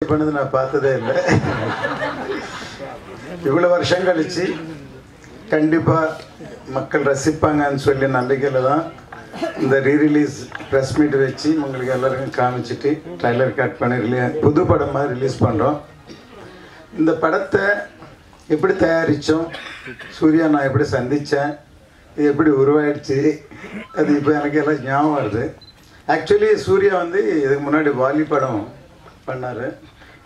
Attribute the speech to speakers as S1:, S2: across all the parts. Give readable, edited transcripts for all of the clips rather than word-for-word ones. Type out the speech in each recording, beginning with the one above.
S1: Suicide பண்ணது நான் பார்த்ததே இல்லை. இவ்வளோ வருஷம் கழிச்சு கண்டிப்பாக மக்கள் ரசிப்பாங்கன்னு சொல்லி நம்பிக்கையில் தான் இந்த ரீரிலீஸ் ப்ரெஸ் மீட் வச்சு உங்களுக்கு எல்லாருக்கும் காமிச்சிட்டு ட்ரைலர் கட் பண்ணி புது படமாக ரிலீஸ் பண்ணுறோம். இந்த படத்தை எப்படி தயாரித்தோம், சூர்யா நான் எப்படி சந்தித்தேன், இது எப்படி உருவாயிடுச்சு, அது இப்போ எனக்கு எல்லாம் ஞாபகம் வருது. ஆக்சுவலி சூர்யா வந்து இதுக்கு முன்னாடி வாலி படம் பண்ணார்.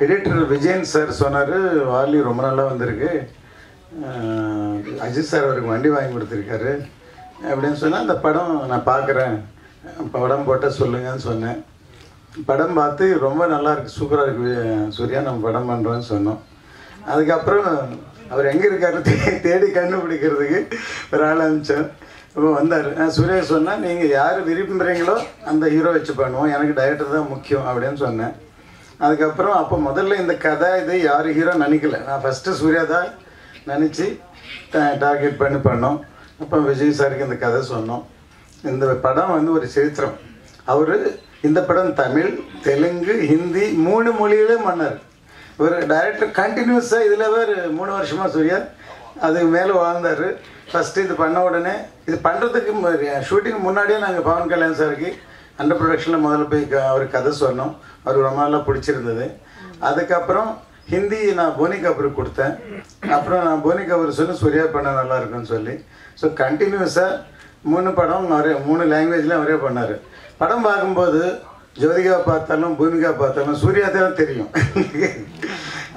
S1: எடிட்டர் விஜயன் சார் சொன்னார், வாலி ரொம்ப நல்லா வந்திருக்கு, அஜித் சார் அவருக்கு வண்டி வாங்கி கொடுத்துருக்காரு அப்படின்னு சொன்னால் அந்த படம் நான் பார்க்குறேன், படம் போட்டால் சொல்லுங்கன்னு சொன்னேன். படம் பார்த்து ரொம்ப நல்லா இருக்குது, சூப்பராக இருக்குது சூர்யா, நம்ம படம் பண்ணுறோன்னு சொன்னோம். அதுக்கப்புறம் அவர் எங்கே இருக்காரு தேடி கண்டுபிடிக்கிறதுக்கு ஒரு ஆள் அனுப்பிச்சோம். இப்போ வந்தார். சூர்யா சொன்னால் நீங்கள் யார் விரும்புகிறீங்களோ அந்த ஹீரோ வச்சு பண்ணுவோம், எனக்கு டைரக்டர் தான் முக்கியம் அப்படின்னு சொன்னேன். அதுக்கப்புறம் அப்போ முதல்ல இந்த கதை இது யார் ஹீரோ நினைக்கல, நான் ஃபஸ்ட்டு சூர்யா தான் நினச்சி டார்கெட் பண்ணி பண்ணோம். அப்போ விஜய் சாருக்கு இந்த கதை சொன்னோம். இந்த படம் வந்து ஒரு சரித்திரம். அவர் இந்த படம் தமிழ், தெலுங்கு, ஹிந்தி 3 மொழியிலும் பண்ணார். ஒரு டைரக்டர் கண்டினியூஸாக இதில் வேறு 3 வருஷமாக சூர்யா அதுக்கு மேலே வாழ்ந்தார். ஃபஸ்ட்டு இது பண்ண உடனே இது பண்ணுறதுக்கு ஷூட்டிங் முன்னாடியே நாங்கள் பவன் கல்யாண் சாருக்கு அண்டர் ப்ரொடக்ஷனில் முதல்ல போய் அவர் கதை சொன்னோம். அவருக்கு ரொம்ப நல்லா பிடிச்சிருந்தது. அதுக்கப்புறம் ஹிந்தி நான் போனி கபூருக்கு கொடுத்தேன். அப்புறம் நான் போனி கபூர் சொல்லி சூர்யா பண்ண நல்லா இருக்குன்னு சொல்லி ஸோ கண்டினியூஸாக 3 படம் அவரே 3 லாங்குவேஜ்லேயும் அவரே பண்ணார். படம் பார்க்கும்போது ஜோதிகா பார்த்தாலும் பூமிகா பார்த்தாலும் சூர்யா தான் தெரியும்.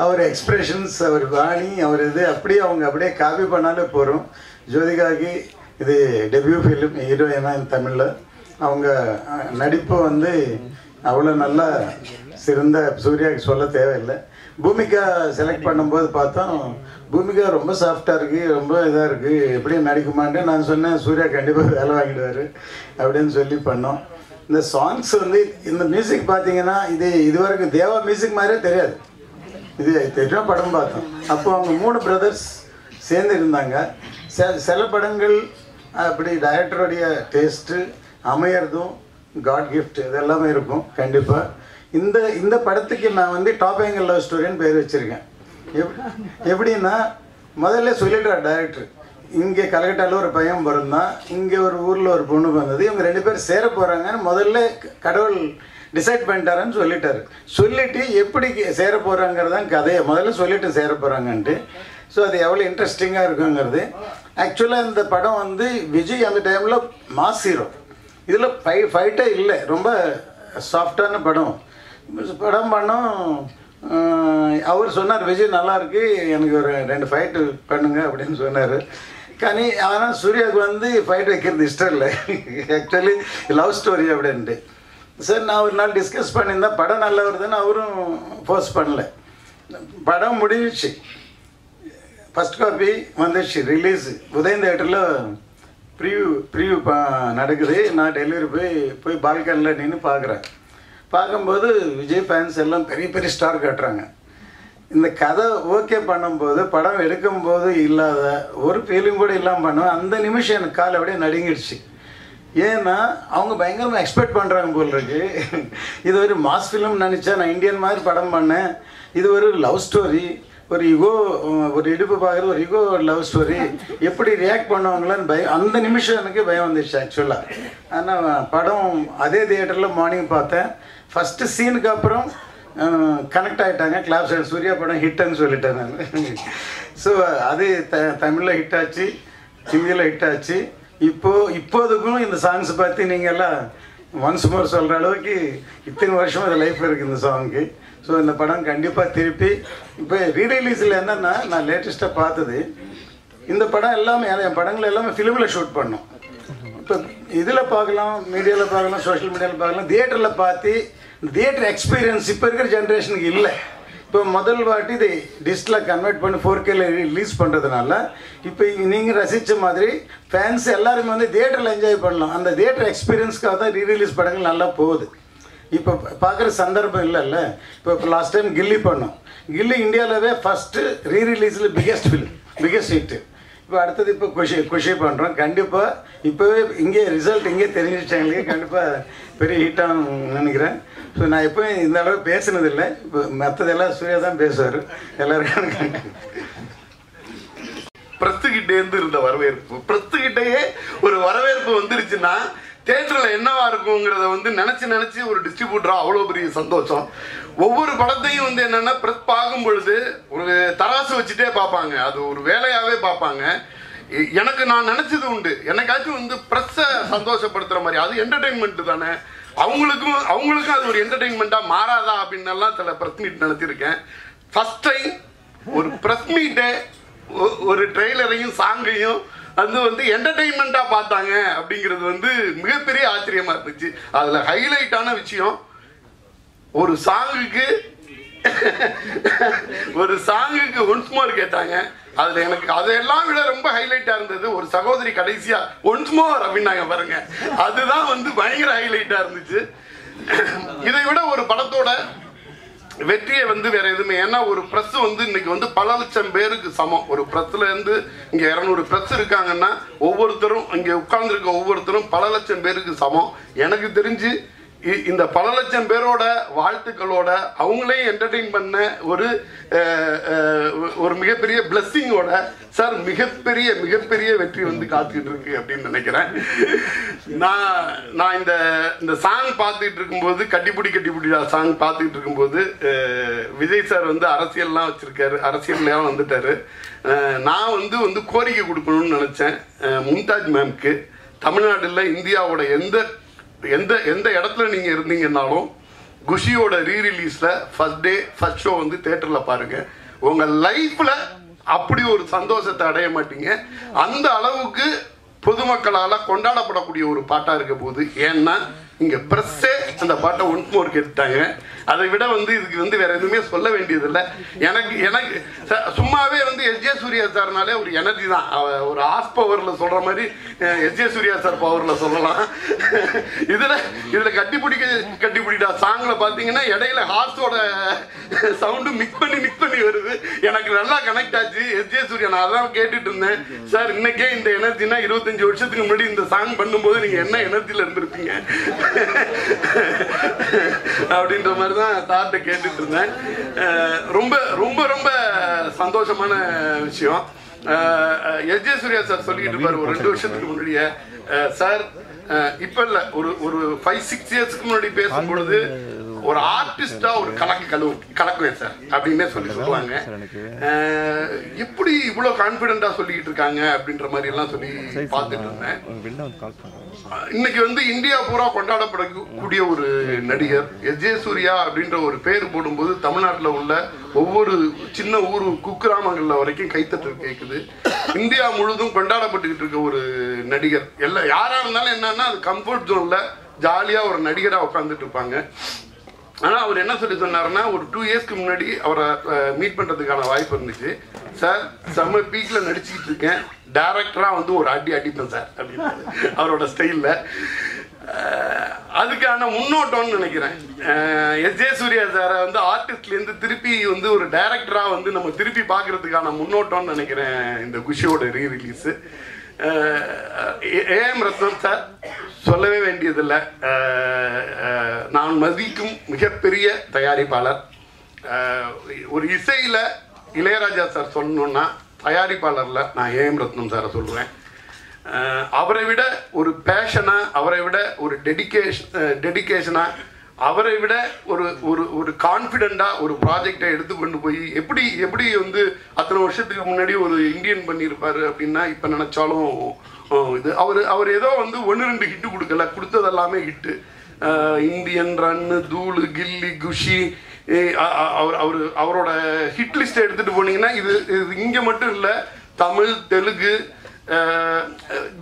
S1: அவர் எக்ஸ்பிரஷன்ஸ், அவர் வாணி, அவர் இது அப்படியே அவங்க அப்படியே காப்பி பண்ணாலே போகிறோம். ஜோதிகாவுக்கு இது டெபியூ ஃபிலிம், ஹீரோயினாக தமிழில் அவங்க நடிப்பு வந்து அவ்வளோ நல்லா சிறந்த, சூர்யாவுக்கு சொல்ல தேவையில்லை. பூமிகா செலக்ட் பண்ணும்போது பார்த்தோம், பூமிகா ரொம்ப சாஃப்டாக இருக்குது, ரொம்ப இதாக இருக்குது, எப்படி நடிக்குமான்ட்டு நான் சொன்னேன், சூர்யா கண்டிப்பாக வேலை வாங்கிடுவார் அப்படின்னு சொல்லி பண்ணோம். இந்த சாங்ஸ் வந்து இந்த மியூசிக் பார்த்தீங்கன்னா இது வரைக்கும் தேவா மியூசிக் மாதிரியே தெரியாது. இது தெரியும் படம் பார்த்தோம். அப்போ அவங்க 3 பிரதர்ஸ் சேர்ந்து இருந்தாங்க. சில படங்கள் அப்படி டைரக்டருடைய டேஸ்ட்டு அமையறதும் காட் கிஃப்ட் இதெல்லாமே இருக்கும் கண்டிப்பாக. இந்த படத்துக்கு நான் வந்து டாப் ஆங்கிள் லவ் ஸ்டோரின்னு பேர் வச்சுருக்கேன். எப்படின்னா முதல்ல சொல்லிடுறார் டைரக்டர், இங்கே கல்கட்டாவில் ஒரு பையன் பிறந்தான், இங்கே ஒரு ஊரில் ஒரு பொண்ணு வந்தது, இவங்க 2 பேர் சேர போகிறாங்கன்னு முதல்ல கடவுள் டிசைட் பண்ணிட்டாருன்னு சொல்லிட்டாரு. சொல்லிவிட்டு எப்படி சேர போகிறாங்கிறதான் கதையை முதல்ல சொல்லிவிட்டு சேர போகிறாங்கன்ட்டு. ஸோ அது எவ்வளோ இன்ட்ரெஸ்டிங்காக இருக்குங்கிறது. ஆக்சுவலாக இந்த படம் வந்து விஜய் அந்த டைமில் மாஸ் ஹீரோ, இதில் ஃபைட்டே இல்லை, ரொம்ப சாஃப்டான படம் பண்ணோம். அவர் சொன்னார், விஜய் நல்லாயிருக்கு, எனக்கு ஒரு 2 ஃபைட்டு பண்ணுங்க அப்படின்னு சொன்னார். ஆனால் சூர்யாவுக்கு வந்து ஃபைட் வைக்கிறது இஷ்டம் இல்லை, ஆக்சுவலி லவ் ஸ்டோரி அப்படின்ட்டு. சார் நான் ஒரு நாள் டிஸ்கஸ் பண்ணியிருந்தேன், படம் நல்லா வருதுன்னு அவரும் ஃபோர்ஸ் பண்ணல. படம் முடிஞ்சிச்சு, ஃபஸ்ட் காப்பி வந்துடுச்சு, ரிலீஸு உதயம் தேட்டரில் ப்ரிவ்யூ நடக்குது. நான் டெலிவரி போய் பால்கனியில் நின்று பார்க்கும்போது விஜய் ஃபேன்ஸ் எல்லாம் பெரிய பெரிய ஸ்டார் காட்டுறாங்க. இந்த கதை ஓகே பண்ணும்போது படம் எடுக்கும்போது இல்லாத ஒரு ஃபீலிங் கூட இல்லாமல் பண்ணுவேன். அந்த நிமிஷம் எனக்கு கால் அப்படியே நடுங்கிடுச்சு. ஏன்னா அவங்க பயங்கரமாக எக்ஸ்பெக்ட் பண்ணுறாங்க போல் இருக்கு. இது ஒரு மாஸ் ஃபிலிம் நினச்சா நான் இந்தியன் மாதிரி படம் பண்ணேன், இது ஒரு லவ் ஸ்டோரி, ஒரு ஈகோ, ஒரு இடுப்பு பார்க்குறது ஒரு ஈகோ லவ் ஸ்டோரி, எப்படி ரியாக்ட் பண்ணுவாங்களான்னு பயம். அந்த நிமிஷம் எனக்கு பயம் வந்துடுச்சு ஆக்சுவலாக. ஆனால் படம் அதே தியேட்டரில் மார்னிங் பார்த்தேன். ஃபஸ்ட்டு சீனுக்கு அப்புறம் கனெக்ட் ஆகிட்டாங்க, கிளாப்ஸ். சூர்யா படம் ஹிட்டுன்னு சொல்லிட்டேன் நான். ஸோ அது தமிழில் ஹிட் ஆச்சு, ஹிந்தியில் ஹிட் ஆச்சு. இப்போதுக்கும் இந்த சாங்ஸ் பற்றி நீங்கள் எல்லாம் ஒன்ஸ் மோர் சொல்கிற அளவுக்கு இத்தனை வருஷம் அது லைஃப் இருக்குது இந்த சாங்க்கு. ஸோ இந்த படம் கண்டிப்பாக திருப்பி இப்போ ரீரிலீஸில் என்னென்னா நான் லேட்டஸ்ட்டாக பார்த்தது, இந்த படம் எல்லாமே என் படங்கள் எல்லாமே ஃபிலிமில் ஷூட் பண்ணோம். இப்போ இதில் பார்க்கலாம், மீடியாவில் பார்க்கலாம், சோஷியல் மீடியாவில் பார்க்கலாம், தியேட்டரில் பார்த்து தியேட்டர் எக்ஸ்பீரியன்ஸ் இப்போ இருக்கிற ஜென்ரேஷனுக்கு இல்லை. இப்போ முதல் வாட்டி இது டிஜிட்டலாக கன்வெர்ட் பண்ணி 4Kல ரிலீஸ் பண்ணுறதுனால இப்போ நீங்கள் ரசித்த மாதிரி ஃபேன்ஸ் எல்லாருமே வந்து தியேட்டரில் என்ஜாய் பண்ணலாம். அந்த தியேட்டர் எக்ஸ்பீரியன்ஸ்க்காக தான் ரீரிலீஸ் படங்கள் நல்லா போகுது. இப்போ பார்க்குற சந்தர்ப்பம் இல்லைல்ல. இப்போ லாஸ்ட் டைம் கில்லி பண்ணோம். கில்லி இந்தியாவிலவே ஃபஸ்ட்டு ரீரிலீஸில் பிக்கெஸ்ட் ஃபிலிம், பிக்கெஸ்ட் ஹிட்டு. இப்போ அடுத்தது இப்போ குஷி பண்ணுறோம். கண்டிப்பாக இப்போவே இங்கே ரிசல்ட் இங்கே தெரிஞ்சிச்சாங்களுக்கு கண்டிப்பாக பெரிய ஹிட்டாக நினைக்கிறேன். ஸோ நான் எப்பவும் இந்த அளவு பேசினதில்லை. இப்போ மற்றதெல்லாம் சூர்யா தான் பேசுவார். எல்லாருக்கும்
S2: பிரஸ்துக்கிட்டேருந்து இருந்த வரவேற்பு, பிரஸ்துக்கிட்டேயே ஒரு வரவேற்பு வந்துருச்சுன்னா தியேட்டரில் என்னவா இருக்குங்கிறத வந்து நினச்சி ஒரு டிஸ்ட்ரிபியூட்டராக அவ்வளோ பெரிய சந்தோஷம். ஒவ்வொரு படத்தையும் வந்து என்னென்னா பிரஸ் பார்க்கும் பொழுது ஒரு தராசு வச்சுட்டே பார்ப்பாங்க, அது ஒரு வேலையாகவே பார்ப்பாங்க. எனக்கு நான் நினச்சது உண்டு, எனக்காச்சும் வந்து ப்ரெஸ்ஸை சந்தோஷப்படுத்துகிற மாதிரி, அது என்டர்டெயின்மெண்ட்டு தானே, அவங்களுக்கும் அது ஒரு என்டர்டெயின்மெண்ட்டாக மாறாதா அப்படின்னெல்லாம் சில ப்ரெஸ் மீட் நினச்சிருக்கேன். ஃபஸ்ட் டைம் ஒரு ப்ரெஸ் மீட்டை ஒரு ட்ரெய்லரையும் சாங்கையும் அது வந்து என்டர்டெயின்மெண்ட்டாக பார்த்தாங்க அப்படிங்கிறது வந்து மிகப்பெரிய ஆச்சரியமாக இருந்துச்சு. அதில் ஹைலைட்டான விஷயம், ஒரு சாங்குக்கு ஒன்ஸ் மோர் கேட்டாங்க. அதில் எனக்கு அதெல்லாம் விட ரொம்ப ஹைலைட்டாக இருந்தது, ஒரு சகோதரி கடைசியாக ஒன்ஸ் மோர் அப்படின்னாங்க பாருங்க, அதுதான் வந்து பயங்கர ஹைலைட்டாக இருந்துச்சு. இதை விட ஒரு படத்தோட வெற்றியை வந்து வேற எதுவுமே, ஏன்னா ஒரு பிரஸ் வந்து இன்னைக்கு வந்து பல லட்சம் பேருக்கு சமம். ஒரு பிரஸ்ல இருந்து இங்க 200 பிரஸ் இருக்காங்கன்னா ஒவ்வொருத்தரும் இங்க உட்கார்ந்துருக்க ஒவ்வொருத்தரும் பல லட்சம் பேருக்கு சமம். எனக்கு தெரிஞ்சு இந்த பல லட்சம் பேரோட வாழ்த்துக்களோட அவங்களையும் என்டர்டெயின் பண்ண ஒரு மிகப்பெரிய பிளஸ்ஸிங்கோட சார் மிகப்பெரிய வெற்றி வந்து காத்துக்கிட்டு இருக்கு அப்படின்னு நினைக்கிறேன். நான் இந்த சாங் பார்த்துட்டு இருக்கும்போது, கட்டிப்பிடிடா சாங் பார்த்துக்கிட்டு இருக்கும்போது விஜய் சார் வந்து அரசியல்லாம் வச்சிருக்காரு, அரசியல்லாம் வந்துட்டாரு. நான் வந்து கோரிக்கை கொடுக்கணும்னு நினைச்சேன் மும்தாஜ் மேம்க்கு. தமிழ்நாட்டில் இந்தியாவோட எந்த இடத்துல நீங்க இருந்தீங்கன்னாலும் குஷியோட ரீரிலீஸ்ல ஃபர்ஸ்ட் டே ஃபர்ஸ்ட் ஷோ வந்து தியேட்டர்ல பாருங்க. உங்க லைஃப்ல அப்படி ஒரு சந்தோஷத்தை அடைய மாட்டீங்க. அந்த அளவுக்கு பொதுமக்களால் கொண்டாடப்படக்கூடிய ஒரு பாட்டாக இருக்க போகுது. ஏன்னா இங்கே ப்ரெஸ்ஸே அந்த பாட்டை ஒன்ஸ் மோர் கேட்டுட்டாங்க. அதை விட வந்து இதுக்கு வந்து வேற எதுவுமே சொல்ல வேண்டியதில்லை. எனக்கு சும்மாவே வந்து எஸ்ஜே சூர்யா சார்னாலே ஒரு எனர்ஜி தான். ஒரு ஆஸ் பவரில் சொல்கிற மாதிரி எஸ்ஜே சூர்யா சார் பவரில் சொல்லலாம். இதில் கட்டிப்பிடிடா சாங்கில் பார்த்தீங்கன்னா இடையில ஹார்ஸோட சவுண்டு மிக்ஸ் பண்ணி வருது. எனக்கு நல்லா கனெக்ட் ஆச்சு எஸ்ஜே சூர்யா. நான் அதான் கேட்டுட்டு இருந்தேன், சார் இன்னைக்கே இந்த எனர்ஜினா 25 வருஷத்துக்கு முன்னாடி இந்த சாங் பண்ணும்போது நீங்கள் என்ன எனர்ஜியில் இருந்திருப்பீங்க அப்படின்ற மாதிரி தான் சார்ட்ட கேட்டுட்டு இருந்தேன். ரொம்ப ரொம்ப ரொம்ப சந்தோஷமான விஷயம். எஸ்ஜே சூர்யா சார் சொல்லிட்டு இருப்பாரு ஒரு 2 வருஷத்துக்கு முன்னாடியே, சார் இப்ப இல்ல ஒரு 5-6 இயர்ஸ்க்கு முன்னாடி பேசும்பொழுது ஒரு ஆர்டிஸ்டா ஒரு கலக்குவேன் சார் அப்படின்னு சொல்லுவாங்க. எப்படி இவ்வளவு கான்பிடென்டா சொல்லிட்டு இருக்காங்க அப்படின்ற மாதிரி எல்லாம் சொல்லி பார்த்துட்டு இருந்தேன். இன்னைக்கு வந்து இந்தியா பூரா கொண்டாடப்படக்கூடிய ஒரு நடிகர் எஸ்ஜே சூர்யா அப்படின்ற ஒரு பேர் போடும்போது தமிழ்நாட்டில் உள்ள ஒவ்வொரு சின்ன ஊர் குக்கிராமங்கள்ல வரைக்கும் கைத்தட்டல் கேட்குது. இந்தியா முழுதும் கொண்டாடப்பட்டுக்கிட்டு இருக்க ஒரு நடிகர். யாரா இருந்தாலும் என்னன்னா அது கம்ஃபர்ட் ஜோன்ல ஜாலியா ஒரு நடிகரா உட்காந்துட்டு இருப்பாங்க. ஆனால் அவர் என்ன சொல்லி சொன்னாருன்னா, ஒரு 2 இயர்ஸ்க்கு முன்னாடி அவரை மீட் பண்ணுறதுக்கான வாய்ப்பு இருந்துச்சு. சார் செம்ம பீக்கில் நடிச்சுக்கிட்டு இருக்கேன், டைரக்டராக வந்து ஒரு அடிப்பேன் சார் அப்படின்னு அவரோட ஸ்டைலில். அதுக்கான முன்னோட்டம்னு நினைக்கிறேன். எஸ்ஜே சூர்யா சாரை வந்து ஆர்டிஸ்ட்லேருந்து திருப்பி வந்து ஒரு டைரக்டராக வந்து நம்ம திருப்பி பார்க்கறதுக்கான முன்னோட்டம்னு நினைக்கிறேன் இந்த குஷியோட ரீரிலீஸு. ஏஎம் ரத்னம் சார் சொல்லவே வேண்டியதில்லை, நான் மதிக்கும் மிகப்பெரிய தயாரிப்பாளர். ஒரு இசையில் இளையராஜா சார் சொல்லணுன்னா தயாரிப்பாளரில் நான் ஏஎம் ரத்னம் சாரை சொல்லுவேன். அவரை விட ஒரு பேஷனாக, அவரை விட ஒரு டெடிகேஷனாக, அவரை விட ஒரு கான்ஃபிடென்ட்டாக ஒரு ப்ராஜெக்டை எடுத்துக்கொண்டு போய் எப்படி வந்து அத்தனை வருஷத்துக்கு முன்னாடி ஒரு இந்தியன் பண்ணியிருப்பாரு அப்படின்னா இப்போ நினச்சாலும் இது அவர் ஏதோ வந்து 1-2 ஹிட்டு கொடுக்கல, கொடுத்ததெல்லாமே ஹிட்டு. இந்தியன் ரன்னு, தூளு, கில்லி, குஷி, அவரோட ஹிட் லிஸ்ட்டை எடுத்துகிட்டு போனீங்கன்னா இது இங்கே மட்டும் இல்லை, தமிழ், தெலுங்கு.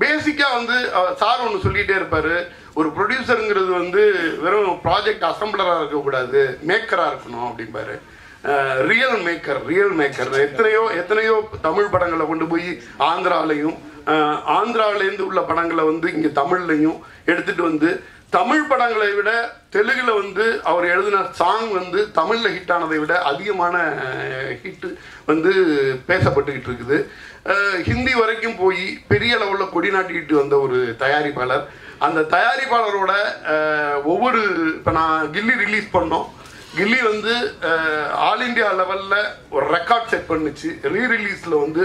S2: பேசிக்காக வந்து சார் ஒன்று சொல்லிகிட்டே இருப்பார், ஒரு ப்ரொடியூசருங்கிறது வந்து வெறும் ப்ராஜெக்ட் அசம்பிளராக இருக்கக்கூடாது, மேக்கராக இருக்கணும் அப்படிம்பாரு. ரியல் மேக்கர் எத்தனையோ தமிழ் படங்களை கொண்டு போய் ஆந்திராவிலேருந்து உள்ள படங்களை வந்து இங்கே தமிழ்லையும் எடுத்துகிட்டு வந்து தமிழ் படங்களை விட தெலுங்குல வந்து அவர் எழுதின சாங் வந்து தமிழில் ஹிட் ஆனதை விட அதிகமான ஹிட்டு வந்து பேசப்பட்டுக்கிட்டு இருக்குது. ஹிந்தி வரைக்கும் போய் பெரிய லெவலில் கொடி நாட்டிக்கிட்டு வந்த ஒரு தயாரிப்பாளர். அந்த தயாரிப்பாளரோட ஒவ்வொரு இப்போ நான் கில்லி ரிலீஸ் பண்ணோம். கில்லி வந்து ஆல் இண்டியா லெவலில் ஒரு ரெக்கார்ட் செட் பண்ணுச்சு. ரீரிலீஸில் வந்து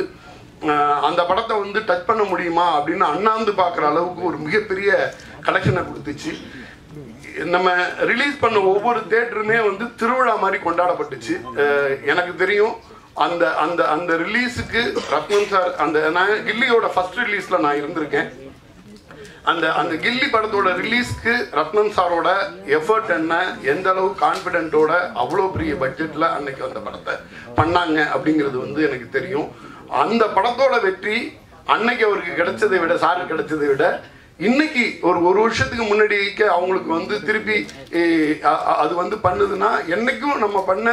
S2: அந்த படத்தை வந்து டச் பண்ண முடியுமா அப்படின்னு அண்ணாந்து பார்க்குற அளவுக்கு ஒரு மிகப்பெரிய கலெக்ஷனை கொடுத்துச்சு. நம்ம ரிலீஸ் பண்ண ஒவ்வொரு தியேட்டருமே வந்து திருவிழா மாதிரி கொண்டாடப்பட்டுச்சு. எனக்கு தெரியும் அந்த அந்த அந்த ரிலீஸுக்கு ரத்னம் சார், அந்த நான் கில்லியோட ஃபர்ஸ்ட் ரிலீஸில் நான் இருந்திருக்கேன். அந்த அந்த கில்லி படத்தோட ரிலீஸ்க்கு ரத்னம் சாரோட எஃபர்ட் என்ன, எந்த அளவு கான்ஃபிடென்ட்டோட அவ்வளோ பெரிய பட்ஜெட்டில் அன்னைக்கு அந்த படத்தை பண்ணாங்க அப்படிங்கிறது வந்து எனக்கு தெரியும். அந்த படத்தோட வெற்றி அன்னைக்கு அவருக்கு கிடைச்சதை விட, சாருக்கு கிடைச்சதை விட இன்னைக்கு ஒரு வருஷத்துக்கு முன்னாடிக்கு அவங்களுக்கு வந்து திருப்பி அது வந்து பண்ணுதுன்னா, என்னைக்கும் நம்ம பண்ண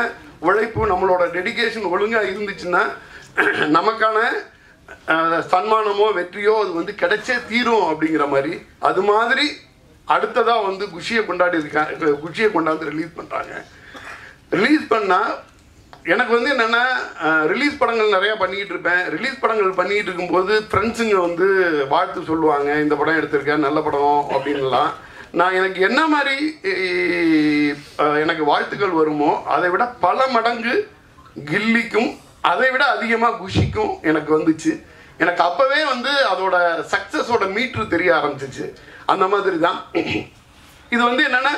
S2: உழைப்பு, நம்மளோட டெடிகேஷன் ஒழுங்காக இருந்துச்சுன்னா நமக்கான சன்மானமோ வெற்றியோ அது வந்து கிடைச்சே தீரும் அப்படிங்கிற மாதிரி. அது மாதிரி அடுத்ததாக வந்து குஷியை கொண்டாந்து ரிலீஸ் பண்ணுறாங்க. ரிலீஸ் பண்ணால் எனக்கு வந்து என்னென்னா, ரிலீஸ் படங்கள் நிறையா பண்ணிக்கிட்டு இருப்பேன். ரிலீஸ் படங்கள் பண்ணிக்கிட்டு இருக்கும்போது ஃப்ரெண்ட்ஸுங்க வந்து வாழ்த்து சொல்லுவாங்க, இந்த படம் எடுத்திருக்கேன் நல்ல படம் அப்படின்லாம். நான் எனக்கு என்ன மாதிரி எனக்கு வாழ்த்துக்கள் வருமோ அதை விட பல மடங்கு கில்லிக்கும், அதை விட அதிகமாக குஷிக்கும் எனக்கு வந்துச்சு. எனக்கு அப்போவே வந்து அதோட சக்ஸஸோட மீட்ரு தெரிய ஆரம்பிச்சிச்சு. அந்த மாதிரி தான் இது வந்து என்னென்னா,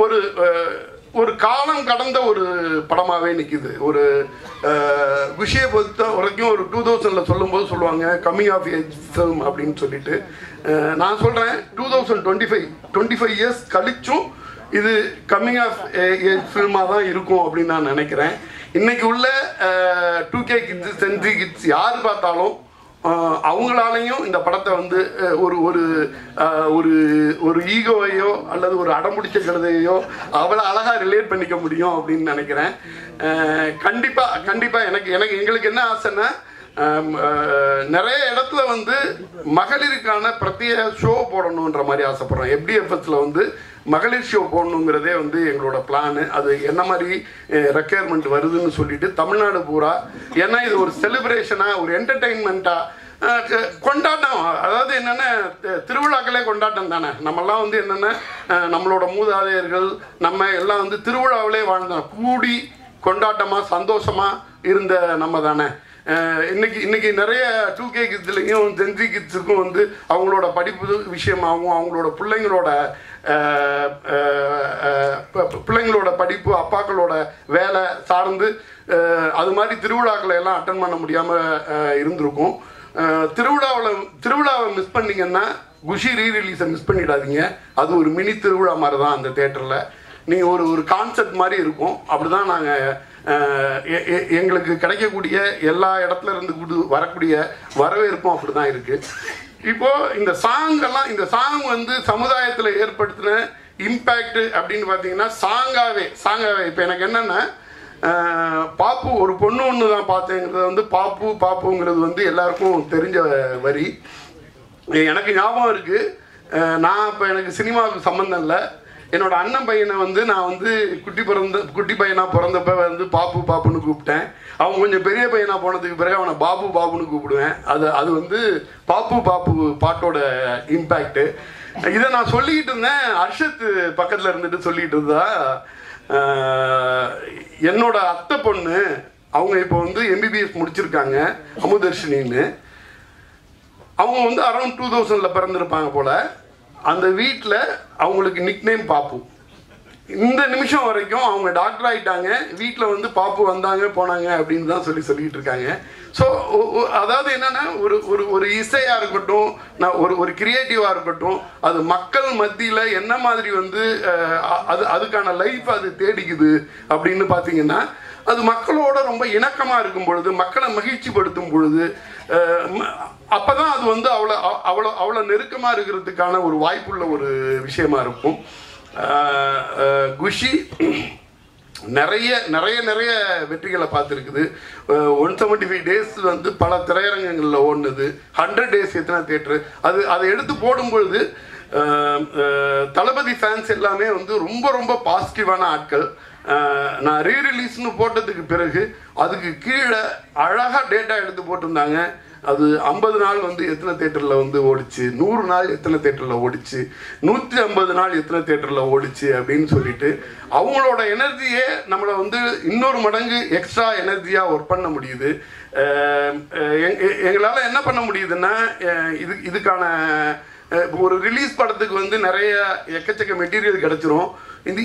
S2: ஒரு ஒரு காலம் கடந்த ஒரு படமாகவே நிற்கிது. ஒரு குஷியை பொறுத்த வரைக்கும் ஒரு 2000 சொல்லும்போது சொல்லுவாங்க கம்மிங் ஆஃப் ஏஜ் ஃபில்ம் அப்படின்னு சொல்லிட்டு. நான் சொல்கிறேன் 2025 இயர்ஸ் கழிச்சும் இது கம்மிங் ஆஃப் ஏஜ் ஃபில்மாக தான் இருக்கும் அப்படின்னு நான் நினைக்கிறேன். இன்னைக்கு உள்ள 2K கிட்ஸ், சென்ட்ரி கிட்ஸ் யார் பார்த்தாலும் அவங்களாலையும் இந்த படத்தை வந்து ஒரு ஒரு ஒரு ஒரு ஈகோவையோ அல்லது ஒரு அடம்பிடிச்ச கழுதையோ அவ்வளோ அழகாக ரிலேட் பண்ணிக்க முடியும் அப்படின்னு நினைக்கிறேன். கண்டிப்பாக எங்களுக்கு என்ன ஆசைன்னா, நிறைய இடத்துல வந்து மகளிருக்கான பிரத்யேக ஷோ போடணுன்ற மாதிரி ஆசைப்படுறோம். FDFSல வந்து மகளிர் ஷோ போடணுங்கிறதே வந்து எங்களோட பிளானு. அது என்ன மாதிரி ரெக்யர்மெண்ட் வருதுன்னு சொல்லிட்டு தமிழ்நாடு பூரா, ஏன்னா இது ஒரு செலிப்ரேஷனாக, ஒரு என்டர்டெயின்மெண்ட்டாக கொண்டாட்டம். அதாவது என்னென்ன, திருவிழாக்களே கொண்டாட்டம் தானே. நம்மெல்லாம் வந்து என்னென்ன, நம்மளோட மூதாதையர்கள் நம்ம எல்லாம் வந்து திருவிழாவிலே வாழ்ந்தோம். கூடி கொண்டாட்டமாக சந்தோஷமாக இருந்த நம்ம தானே. இன்னைக்கு நிறைய 2K கிட்ஸ்லையும் ஜென்சி கிட்ஸுக்கும் வந்து அவங்களோட படிப்பு விஷயமாகவும் அவங்களோட பிள்ளைங்களோட படிப்பு, அப்பாக்களோட வேலை சார்ந்து அது மாதிரி திருவிழாக்களை எல்லாம் அட்டன் பண்ண முடியாமல் இருந்திருக்கும். திருவிழாவை மிஸ் பண்ணிங்கன்னா குஷி ரீரிலீஸை மிஸ் பண்ணிடாதீங்க. அது ஒரு மினி திருவிழா மாதிரி தான் அந்த தேட்டரில். நீங்கள் ஒரு கான்செப்ட் மாதிரி இருக்கும். அப்படி தான் நாங்கள் எங்களுக்கு கிடைக்கக்கூடிய எல்லா இடத்துல இருந்து வரக்கூடிய வரவேற்பும் அப்படி தான் இருக்குது. இப்போது இந்த சாங் வந்து சமுதாயத்தில் ஏற்படுத்தின இம்பேக்ட் அப்படின்னு பார்த்தீங்கன்னா சாங்காகவே இப்போ எனக்கு என்னென்னா, பாப்பு ஒரு பொண்ணு ஒன்று தான் பார்த்தேங்கிறது வந்து பாப்புங்கிறது வந்து எல்லாருக்கும் தெரிஞ்ச வரி. எனக்கு ஞாபகம் இருக்குது, நான் இப்போ எனக்கு சினிமாவுக்கு சம்மந்தம் இல்லை. என்னோட அண்ணன் பையனை வந்து நான் வந்து குட்டி பையனாக பிறந்தப்ப வந்து பாப்புன்னு கூப்பிட்டேன். அவன் கொஞ்சம் பெரிய பையனாக போனதுக்கு பிறகு அவனை பாப்புன்னு கூப்பிடுவேன். அது வந்து பாப்பு பாட்டோட இம்பேக்டு. இதை நான் சொல்லிக்கிட்டு இருந்தேன். அர்ஷத் பக்கத்தில் இருந்துட்டு சொல்லிக்கிட்டு இருந்தா, என்னோட அத்தை பொண்ணு அவங்க இப்போ வந்து MBBS முடிச்சிருக்காங்க, அமுதர்ஷினின்னு. அவங்க வந்து அரௌண்ட் 2000 பிறந்திருப்பாங்க போல். அந்த வீட்டில் அவங்களுக்கு நிக்நேம் பாப்பு. இந்த நிமிஷம் வரைக்கும் அவங்க டாக்டர் ஆகிட்டாங்க, வீட்டில் வந்து பாப்பு வந்தாங்க போனாங்க அப்படின்னு தான் சொல்லிட்டு இருக்காங்க. ஸோ அதாவது என்னென்னா, ஒரு இசையாக இருக்கட்டும், ஒரு கிரியேட்டிவாக இருக்கட்டும், அது மக்கள் மத்தியில் என்ன மாதிரி வந்து அதுக்கான லைஃப் அது தேடிக்குது அப்படின்னு பார்த்தீங்கன்னா, அது மக்களோட ரொம்ப இணக்கமாக இருக்கும் பொழுது, மக்களை மகிழ்ச்சிப்படுத்தும் பொழுது, அப்போ தான் அது வந்து அவ்வளோ நெருக்கமாக இருக்கிறதுக்கான ஒரு வாய்ப்புள்ள ஒரு விஷயமா இருக்கும். குஷி நிறைய நிறைய நிறைய வெற்றிகளை பார்த்துருக்குது. 175 டேஸ் வந்து பல திரையரங்கங்களில் ஓடுனது. 100 டேஸ் எத்தனை தியேட்டரு, அதை எடுத்து போடும்பொழுது தளபதி ஃபேன்ஸ் எல்லாமே வந்து ரொம்ப ரொம்ப பாசிட்டிவான ஆட்கள். நான் ரீரிலீஸ்னு போட்டதுக்கு பிறகு அதுக்கு கீழே அழகாக டேட்டா எடுத்து போட்டிருந்தாங்க. அது 50 நாள் வந்து எத்தனை தேட்டரில் வந்து ஓடிச்சு, 100 நாள் எத்தனை தேட்டரில் ஓடிச்சு, 150 நாள் எத்தனை தேட்டரில் ஓடிச்சு அப்படின்னு சொல்லிட்டு அவங்களோட எனர்ஜியே நம்மளை வந்து இன்னொரு மடங்கு எக்ஸ்ட்ரா எனர்ஜியாக ஒர்க் பண்ண முடியுது. எங்களால் என்ன பண்ண முடியுதுன்னா, இதுக்கான ஒரு ரிலீஸ் படத்துக்கு வந்து நிறைய எக்கச்சக்க மெட்டீரியல் கிடச்சிரும்.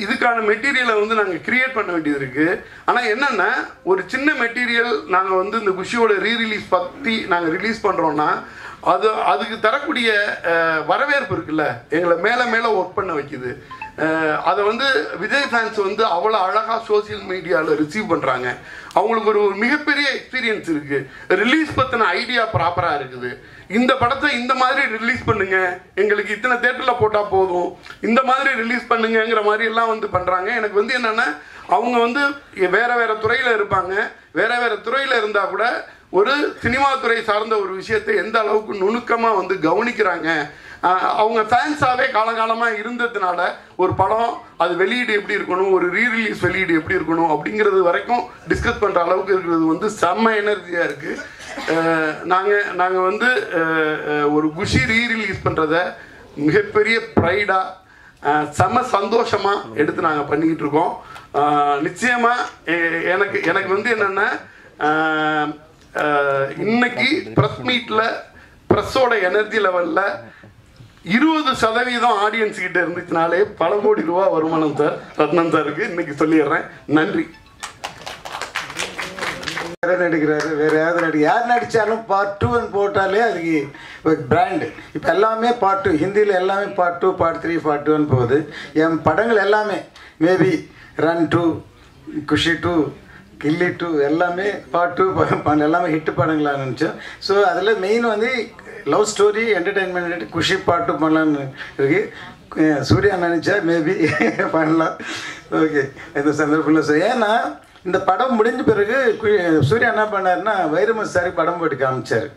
S2: இதுக்கான மெட்டீரியலை வந்து நாங்கள் கிரியேட் பண்ண வேண்டியது இருக்குது. ஆனால் என்னென்னா, ஒரு சின்ன மெட்டீரியல் நாங்கள் வந்து இந்த குஷியோட ரீரிலீஸ் பற்றி நாங்கள் ரிலீஸ் பண்ணுறோன்னா அதுக்கு தரக்கூடிய வரவேற்பு இருக்குல்ல, எங்களை மேலே மேலே ஒர்க் பண்ண வைக்குது. அதை வந்து விஜய் ஃபேன்ஸ் வந்து அவ்வளோ அழகாக சோசியல் மீடியாவில் ரிசீவ் பண்ணுறாங்க. அவங்களுக்கு ஒரு மிகப்பெரிய எக்ஸ்பீரியன்ஸ் இருக்குது. ரிலீஸ் பற்றின ஐடியா ப்ராப்பராக இருக்குது. இந்த படத்தை இந்த மாதிரி ரிலீஸ் பண்ணுங்க, எங்களுக்கு இத்தனை தேட்டரில் போட்டால் போதும், இந்த மாதிரி ரிலீஸ் பண்ணுங்கிற மாதிரி எல்லாம் வந்து பண்ணுறாங்க. எனக்கு வந்து என்னென்னா, அவங்க வந்து வேற வேற துறையில் இருப்பாங்க. வேற வேற துறையில் இருந்தால் கூட ஒரு சினிமா துறை சார்ந்த ஒரு விஷயத்தை எந்த அளவுக்கு நுணுக்கமாக வந்து கவனிக்கிறாங்க. அவங்க ஃபேன்ஸாகவே காலகாலமாக இருந்ததுனால ஒரு படம் அது வெளியீடு எப்படி இருக்கணும், ஒரு ரீரிலீஸ் வெளியீடு எப்படி இருக்கணும் அப்படிங்கிறது வரைக்கும் டிஸ்கஸ் பண்ணுற அளவுக்கு இருக்கிறது வந்து செம்ம எனர்ஜியாக இருக்குது. நாங்கள் வந்து ஒரு குஷி ரீரிலீஸ் பண்ணுறத மிகப்பெரிய ப்ரைடாக செம்ம சந்தோஷமாக எடுத்து நாங்கள் பண்ணிக்கிட்டு இருக்கோம். நிச்சயமாக எனக்கு வந்து என்னென்னா, இன்னைக்கு ப்ரெஸ் மீட்டில் ப்ரெஸ்ஸோட எனர்ஜி லெவலில் 20% ஆடியன்ஸ் கிட்ட இருந்துச்சுனாலே பல கோடி ரூபா வருமானம் சார் ரத்னம் சாருக்கு இன்னைக்கு சொல்லிடுறேன். நன்றி.
S1: நடிக்கிறாரு, வேற யாராவது யார் நடித்தாலும் பார்ட் 2 போட்டாலே அதுக்கு பிராண்டு. இப்போ எல்லாமே பார்ட் 2, ஹிந்தியில் எல்லாமே பார்ட் 2, பார்ட் 3, பார்ட் 2 போகுது. என் படங்கள் எல்லாமே மேபி ரன் 2, குஷி 2, கில்லி 2 எல்லாமே பார்ட் 2 எல்லாமே ஹிட்டு படங்களாக நினச்சோம். ஸோ அதில் மெயின் வந்து லவ் ஸ்டோரி என்டர்டெயின்மெண்ட் குஷி பார்ட் 2 பண்ணலான்னு இருக்குது. சூர்யா நினச்சா மேபி பண்ணலாம். ஓகே, இந்த சந்தர்ப்பத்தில் சார், ஏன்னா இந்த படம் முடிஞ்ச பிறகு சூர்யா என்ன பண்ணாருன்னா வைரமுத்து சார் படம் போட்டு காமிச்சார்.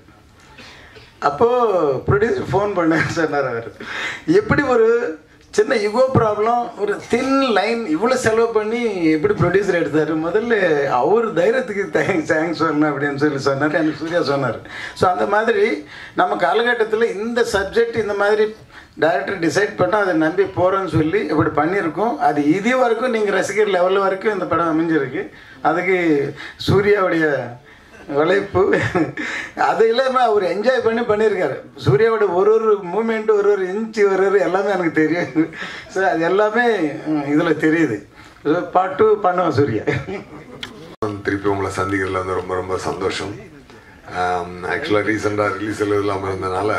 S1: அப்போது ப்ரொடியூசர் ஃபோன் பண்ணார், சொன்னார் அவர் எப்படி ஒரு சின்ன யுகோ ப்ராப்ளம், ஒரு தின் லைன் இவ்வளோ செலவு பண்ணி எப்படி ப்ரொடியூசர் எடுத்தார், முதல்ல அவர் தைரியத்துக்கு தேங்க்ஸ் சொல்லணும் அப்படின்னு சொல்லி சொன்னார். எனக்கு சூர்யா சொன்னார். ஸோ அந்த மாதிரி நம்ம காலகட்டத்தில் இந்த சப்ஜெக்ட் இந்த மாதிரி டைரக்டர் டிசைட் பண்ணால் அதை நம்பி போகிறோன்னு சொல்லி இப்படி பண்ணியிருக்கோம். அது இது வரைக்கும் நீங்கள் ரசிகர் லெவலில் வரைக்கும் இந்த படம் அமைஞ்சிருக்கு. அதுக்கு சூர்யாவுடைய உழைப்பு அது இல்லாமல் அவர் என்ஜாய் பண்ணியிருக்காரு. சூர்யாவோட ஒரு மூமெண்ட்டு, ஒரு இன்ச்சு, எல்லாமே எனக்கு தெரியும். ஸோ அது எல்லாமே இதில் தெரியுது. ஸோ பார்ட் 2 பண்ணுவோம் சூர்யா.
S3: திருப்பி உங்களை சந்திக்கிறதுல வந்து ரொம்ப ரொம்ப சந்தோஷம். ஆக்சுவலாக ரீசெண்டாக ரிலீஸ் இல்லாமல் இருந்ததுனால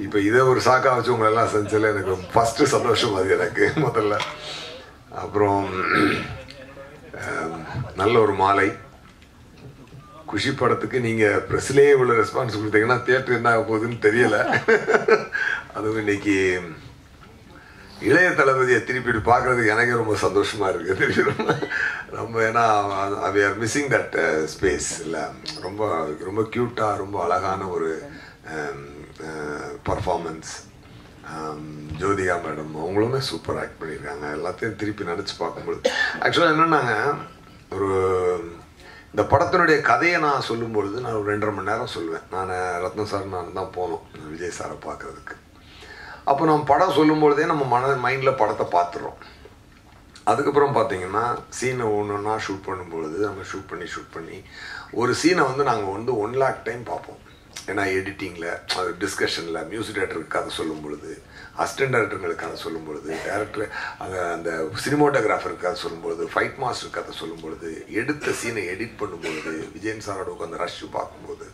S3: இப்போ இதை ஒரு சாக்காக வச்சு உங்களை எல்லாம் செஞ்சதில் எனக்கு ஃபஸ்ட்டு சந்தோஷம் அது எனக்கு முதல்ல. அப்புறம் நல்ல ஒரு மாலை. குஷி படத்துக்கு நீங்கள் ப்ரெஸ்லேயே இவ்வளோ ரெஸ்பான்ஸ் கொடுத்தீங்கன்னா தியேட்டர் என்ன ஆக போகுதுன்னு தெரியலை. அதுவும் இன்னைக்கு இளைய தளபதியை திருப்பி பார்க்குறதுக்கு எனக்கே ரொம்ப சந்தோஷமாக இருக்குது. திருப்பி ரொம்ப, ஏன்னா we are missing that space இல்லை. ரொம்ப ரொம்ப க்யூட்டாக ரொம்ப அழகான ஒரு பர்ஃபார்மன்ஸ். ஜோதிகா மேடம் அவங்களுமே சூப்பர் ஆக்ட் பண்ணியிருக்காங்க. எல்லாத்தையும் திருப்பி நினச்சி பார்க்கும்போது ஆக்சுவலாக என்னென்னாங்க, ஒரு இந்த படத்தினுடைய கதையை நான் சொல்லும்பொழுது நான் ஒரு 2.5 மணி நேரம் சொல்லுவேன். நான் ரத்னம் சார் நான் தான் போனோம் விஜய் சாரை பார்க்குறதுக்கு. அப்போ நம்ம படம் சொல்லும்பொழுதே நம்ம மைண்டில் படத்தை பார்த்துடுறோம். அதுக்கப்புறம் பார்த்தீங்கன்னா சீனை ஒன்றா ஷூட் பண்ணும்பொழுது நம்ம ஷூட் பண்ணி ஒரு சீனை வந்து நாங்கள் வந்து 1 lakh டைம் பார்ப்போம். ஏன்னா எடிட்டிங்கில், அது டிஸ்கஷனில், மியூசிக் டைரக்டருக்கு கதை சொல்லும் பொழுது, அசிஸ்டன்ட் டைரக்டருக்கு கதை சொல்லும் பொழுது, டேரக்டர் அந்த சினிமோட்டோகிராஃபருக்கு கதை சொல்லும் பொழுது, ஃபைட் மாஸ்டருக்கு கதை சொல்லும் பொழுது, எடுத்த சீனை எடிட் பண்ணும்பொழுது, விஜயன் சாரோட உட்காந்து ரஷ் பார்க்கும்போது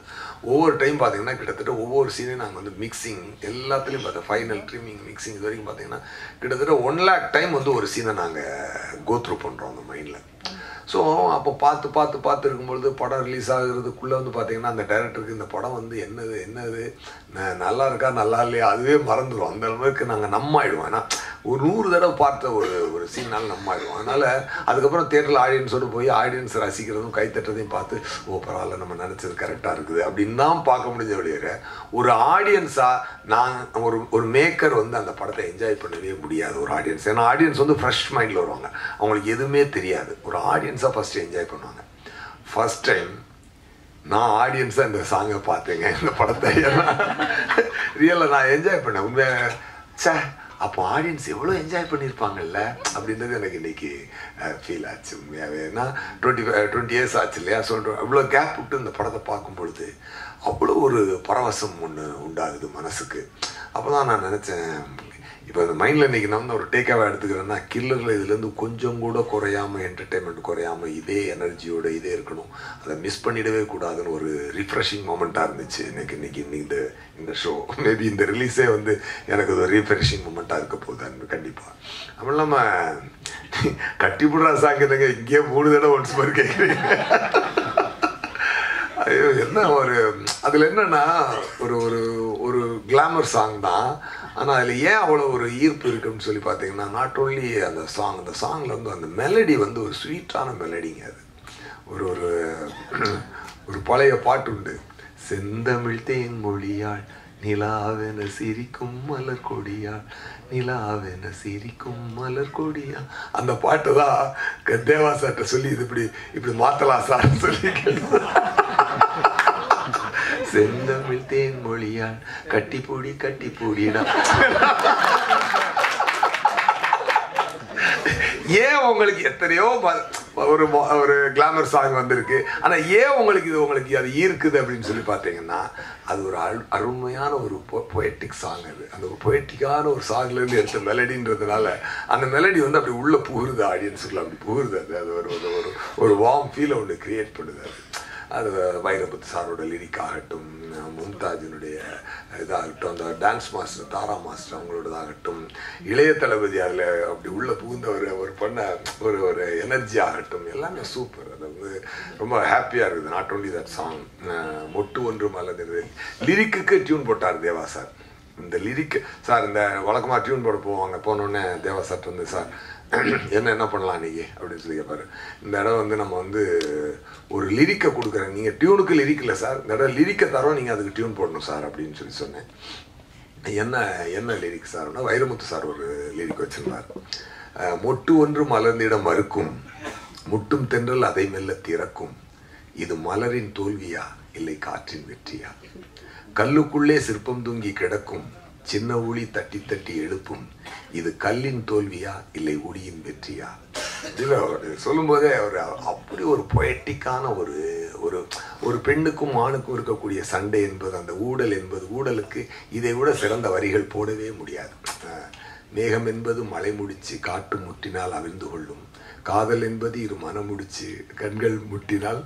S3: ஒவ்வொரு டைம் பார்த்தீங்கன்னா கிட்டத்தட்ட ஒவ்வொரு சீனையும் நாங்கள் வந்து மிக்சிங் எல்லாத்துலேயும் பார்த்தோம். ஃபைனல் ட்ரிமிங், மிக்சிங் இது வரைக்கும் பார்த்தீங்கன்னா கிட்டத்தட்ட 1 lakh டைம் வந்து ஒரு சீனை நாங்கள் கோத்ரூ பண்ணுறோம் அந்த மைண்டில். ஸோ அப்போ பார்த்து இருக்கும்பொழுது படம் ரிலீஸ் ஆகுறதுக்குள்ளே வந்து பார்த்திங்கன்னா அந்த டைரக்டருக்கு இந்த படம் வந்து என்னது நல்லா இருக்கா நல்லா இல்லையா அதுவே மறந்துடும். அந்த அளவுக்கு நாங்கள் நம்மாயிடுவோம். ஏன்னா ஒரு 100 தடவை பார்த்த ஒரு சீனால் நம்மாயிடுவோம். அதனால் அதுக்கப்புறம் தேட்டரில் ஆடியன்ஸோடு போய் ஆடியன்ஸ் ரசிக்கிறதும் கைத்தட்டுறதையும் பார்த்து ஓ பரவாயில்ல நம்ம நினச்சது கரெக்டாக இருக்குது அப்படின்னு தான் பார்க்க முடிஞ்ச வழியாக ஒரு ஆடியன்ஸாக நான் ஒரு மேக்கர் வந்து அந்த படத்தை என்ஜாய் பண்ணவே முடியாது ஒரு ஆடியன்ஸ். ஏன்னா ஆடியன்ஸ் வந்து ஃப்ரெஷ் மைண்டில் வருவாங்க, அவங்களுக்கு எதுவுமே தெரியாது. ஒரு ஆடியன்ஸாக ஃபஸ்ட்டு என்ஜாய் பண்ணுவாங்க. ஃபஸ்ட் டைம் நான் ஆடியன்ஸாக இந்த சாங்கை பார்த்தேங்க, இந்த படத்தை ரியலாக நான் என்ஜாய் பண்ணேன் உண்மையாக. சே, அப்போ ஆடியன்ஸ் எவ்வளோ என்ஜாய் பண்ணியிருப்பாங்கல்ல அப்படின்றது எனக்கு இன்னைக்கு ஃபீல் ஆச்சு உண்மையாகவே. ஏன்னா 20 இயர்ஸ் ஆச்சு இல்லையா. சொல்கிறோம் அவ்வளோ கேப் விட்டு இந்த படத்தை பார்க்கும் பொழுது அவ்வளோ ஒரு பரவசம் ஒன்று உண்டாகுது மனசுக்கு. அப்போ தான் நான் நினச்சேன், இப்போ இந்த மைண்டில் இன்றைக்கி நான் வந்து ஒரு டேக்காக எடுத்துக்கிறேன்னா, கில்லரில் இதுலேருந்து கொஞ்சம் கூட குறையாமல், என்டர்டெயின்மெண்ட் குறையாமல் இதே எனர்ஜியோட இதே இருக்கணும், அதை மிஸ் பண்ணிடவே கூடாதுன்னு ஒரு ரிஃப்ரெஷிங் மொமெண்ட்டாக இருந்துச்சு இன்னைக்கு இந்த ஷோ. மேபி இந்த ரிலீஸே வந்து எனக்கு ஒரு ரீஃப்ரெஷிங் மொமெண்ட்டாக இருக்க போகுது கண்டிப்பாக. அதுவும் இல்லாமல் கட்டிப்புடுறா சாங்கிறங்க இங்கேயே 3 தடவை ஒன்ஸ் மாதிரி கேட்குறீங்க. ஐயோ என்ன ஒரு அதில் என்னன்னா ஒரு ஒரு ஒரு கிளாமர் சாங் தான். ஆனால் அதில் ஏன் அவ்வளோ ஒரு ஈர்ப்பு இருக்குன்னு சொல்லி பார்த்தீங்கன்னா, நாட் ஓன்லி அந்த சாங்கில் வந்து அந்த மெலடி வந்து ஒரு ஸ்வீட்டான மெலடிங்க. அது ஒரு ஒரு ஒரு பழைய பாட்டு உண்டு, செந்தமிழ் தேன் மொழியாள் நிலாவென சிரிக்கும் மலர் கொடியாள், நிலாவென சிரிக்கும் மலர் கொடியா. அந்த பாட்டு தான் தேவா சார்ட்ட சொல்லி இது இப்படி மாற்றலாம் சார்னு சொல்லி செந்தமிழ் தேன் மொழியாள் கட்டிப்பூடி கட்டிப்பூடினா. ஏன் உங்களுக்கு எத்தனையோ ஒரு கிளாமர் சாங் வந்திருக்கு, ஆனால் ஏன் உங்களுக்கு அது ஈர்க்குது அப்படின்னு சொல்லி பார்த்தீங்கன்னா, அது ஒரு அருமையான ஒரு பொயட்டிக் சாங். அது அந்த ஒரு பொயட்டிக்கான ஒரு சாங்லேருந்து எடுத்த மெலடின்றதுனால அந்த மெலடி வந்து அப்படி உள்ளே புகுறுது, ஆடியன்ஸுக்குள்ள அப்படி புகுறுது. அது ஒரு வார்ம் ஃபீலை ஒன்று கிரியேட் பண்ணுது. அது வைரமுத்து சாரோட லிரிக் ஆகட்டும், மும்தாஜினுடைய இதாகட்டும், அந்த டான்ஸ் மாஸ்டர் தாரா மாஸ்டர் அவங்களோடதாகட்டும், இளைய தளபதி அதில் அப்படி உள்ளே புகுந்த ஒரு பண்ண ஒரு எனர்ஜி ஆகட்டும், எல்லாமே சூப்பர். அது வந்து ரொம்ப ஹாப்பியாக இருக்குது. நாட் ஓன்லி தட் சாங், மொட்டு ஒன்று மலர்ந்தது லிரிக்குக்கு டியூன் போட்டார் தேவா சார். இந்த லிரிக்கு சார் இந்த வழக்கமாக டியூன் போட போனோடனே தேவா சார் வந்து, சார் என்ன பண்ணலாம் நீங்கள் அப்படின்னு சொல்லி கேட்பாரு. இந்த இடம் வந்து நம்ம வந்து ஒரு லிரிக்கை கொடுக்குறேன், நீங்கள் டியூனுக்கு லிரிக் இல்லை சார், இந்த இடம் லிரிக்கை தரோம், நீங்கள் அதுக்கு டியூன் போடணும் சார் அப்படின்னு சொல்லி சொன்னேன். என்ன லிரிக் சார்னா, வைரமுத்து சார் ஒரு லிரிக் வச்சிருந்தார். மொட்டு ஒன்று மலர்ந்திட மறுக்கும், முட்டும் தென்றல் அதை மெல்ல திறக்கும், இது மலரின் தோல்வியா இல்லை காற்றின் வெற்றியா, கல்லுக்குள்ளே சிற்பம் தூங்கி கிடக்கும், சின்ன ஊழி தட்டி தட்டி எழுப்பும், இது கல்லின் தோல்வியா இல்லை ஒளியின் வெற்றியா. இதில் சொல்லும் போதே அப்படி ஒரு பொயட்டிக்கான ஒரு பெண்ணுக்கும் ஆணுக்கும் இருக்கக்கூடிய சண்டை என்பது, அந்த ஊடலுக்கு இதை விட சிறந்த வரிகள் போடவே முடியாது. மேகம் என்பது மலை முடிச்சு காட்டு முட்டினால் அவிழ்ந்து கொள்ளும், காதல் என்பது இரு மனம் முடிச்சு கண்கள் முட்டினால்